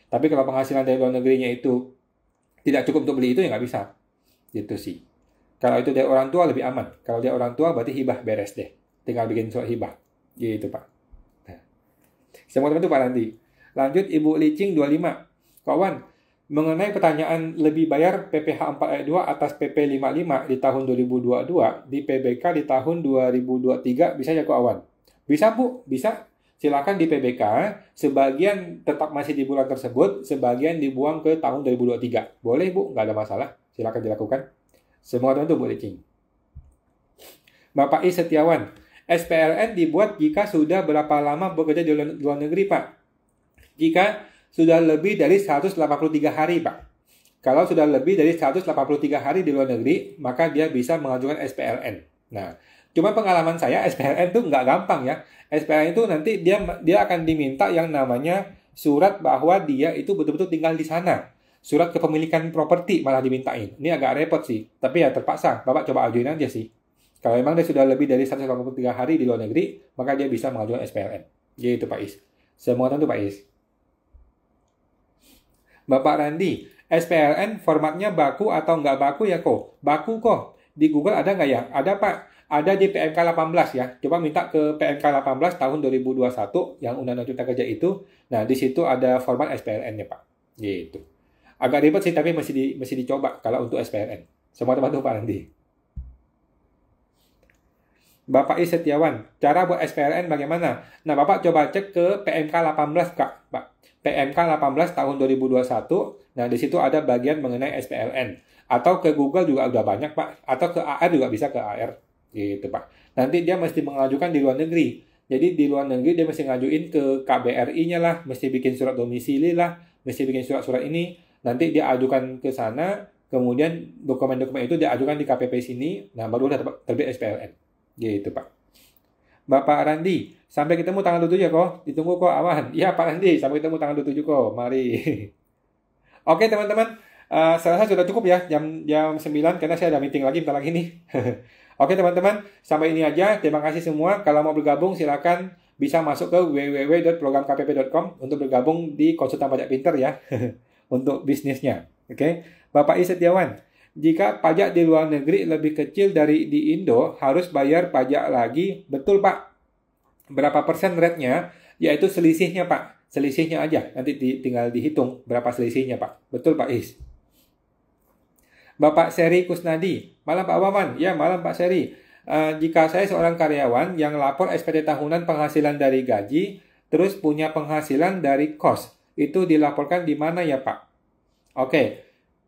Tapi kalau penghasilan dari luar negerinya itu tidak cukup untuk beli itu ya nggak bisa. Gitu sih. Kalau itu dari orang tua lebih aman. Kalau dia orang tua berarti hibah beres deh. Tinggal bikin surat hibah. Gitu Pak. Nah, semua teman itu Pak Randi. Lanjut Ibu Licing 25. Kawan, mengenai pertanyaan lebih bayar PPh 4 ayat 2 atas PP 55 di tahun 2022, di PBK di tahun 2023, bisa ya kawan? Bisa Bu, bisa. Silakan di PBK, sebagian tetap masih di bulan tersebut, sebagian dibuang ke tahun 2023. Boleh Bu, nggak ada masalah. Silakan dilakukan. Semua teman itu Bu Licing. Bapak I Setiawan, SPLN dibuat jika sudah berapa lama bekerja di luar negeri Pak? Jika sudah lebih dari 183 hari, Pak. Kalau sudah lebih dari 183 hari di luar negeri, maka dia bisa mengajukan SPLN. Nah, cuma pengalaman saya, SPLN itu nggak gampang ya. SPLN itu nanti dia akan diminta yang namanya surat bahwa dia itu betul-betul tinggal di sana. Surat kepemilikan properti malah dimintain. Ini agak repot sih, tapi ya terpaksa. Bapak coba ajuin aja sih. Kalau memang dia sudah lebih dari 183 hari di luar negeri, maka dia bisa mengajukan SPLN. Gitu Pak Is. Semua tentu Pak Is. Bapak Randi, SPLN formatnya baku atau nggak baku ya kok? Baku kok. Di Google ada nggak ya? Ada Pak. Ada di PMK 18 ya. Coba minta ke PMK 18 tahun 2021 yang Undang-Undang Cipta Kerja itu. Nah, di situ ada format SPLN-nya Pak. Gitu. Agak ribet sih, tapi mesti dicoba kalau untuk SPLN. Semua teman-teman Pak Randi. Bapak I Setiawan, cara buat SPLN bagaimana? Nah, Bapak coba cek ke PMK 18 Kak, Pak. PMK 18 tahun 2021. Nah, di situ ada bagian mengenai SPLN. Atau ke Google juga udah banyak, Pak. Atau ke AR juga bisa ke AR. Gitu, Pak. Nanti dia mesti mengajukan di luar negeri. Jadi di luar negeri dia mesti ngajuin ke KBRI-nya lah, mesti bikin surat domisili lah, mesti bikin surat-surat ini. Nanti dia ajukan ke sana, kemudian dokumen-dokumen itu dia ajukan di KPP sini. Nah, baru udah terbit SPLN. Gitu, Pak. Bapak Randi, sampai ketemu tanggal 27 ya kok. Ditunggu kok aman. Iya Pak Randi, sampai ketemu tanggal 27 kok. Mari. Oke teman-teman, saya rasa sudah cukup ya jam 9 karena saya ada meeting lagi bentar lagi nih. Oke teman-teman, sampai ini aja. Terima kasih semua. Kalau mau bergabung silakan bisa masuk ke www.programkpp.com untuk bergabung di konsultan pajak pinter ya. Untuk bisnisnya. Oke. Bapak I Setiawan, jika pajak di luar negeri lebih kecil dari di Indo, harus bayar pajak lagi. Betul, Pak. Berapa persen rate-nya? Yaitu selisihnya, Pak. Selisihnya aja. Nanti tinggal dihitung berapa selisihnya, Pak. Betul, Pak Is. Bapak Seri Kusnadi. Malam, Pak Wawan. Ya, malam, Pak Seri. Jika saya seorang karyawan yang lapor SPT tahunan penghasilan dari gaji, terus punya penghasilan dari kos, itu dilaporkan di mana ya, Pak? Oke.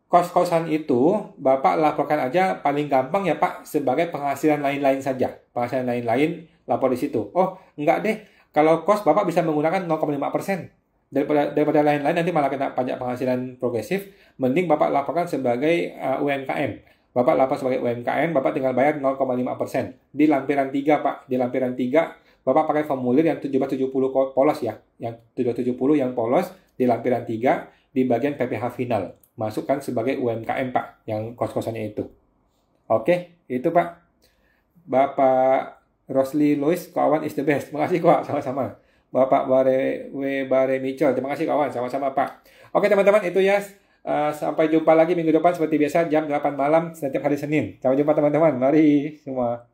Kos-kosan itu, Bapak laporkan aja paling gampang ya Pak, sebagai penghasilan lain-lain saja. Penghasilan lain-lain, lapor di situ. Oh, enggak deh. Kalau kos, Bapak bisa menggunakan 0,5%. Daripada lain-lain, nanti malah kena pajak penghasilan progresif. Mending Bapak laporkan sebagai UMKM. Bapak lapor sebagai UMKM, Bapak tinggal bayar 0,5%. Di lampiran 3, Pak. Di lampiran 3, Bapak pakai formulir yang 1770 polos ya. Yang 1770 yang polos, di lampiran 3, di bagian PPh final. Masukkan sebagai UMKM, Pak, yang kos-kosannya itu. Oke, itu, Pak. Bapak Rosli Lois, kawan is the best. Terima kasih, Kak. Sama-sama. Bapak Bare Mitchell, terima kasih, kawan. Sama-sama, Pak. Oke, teman-teman, itu ya. Sampai jumpa lagi minggu depan seperti biasa, jam 8 malam setiap hari Senin. Sampai jumpa, teman-teman. Mari semua.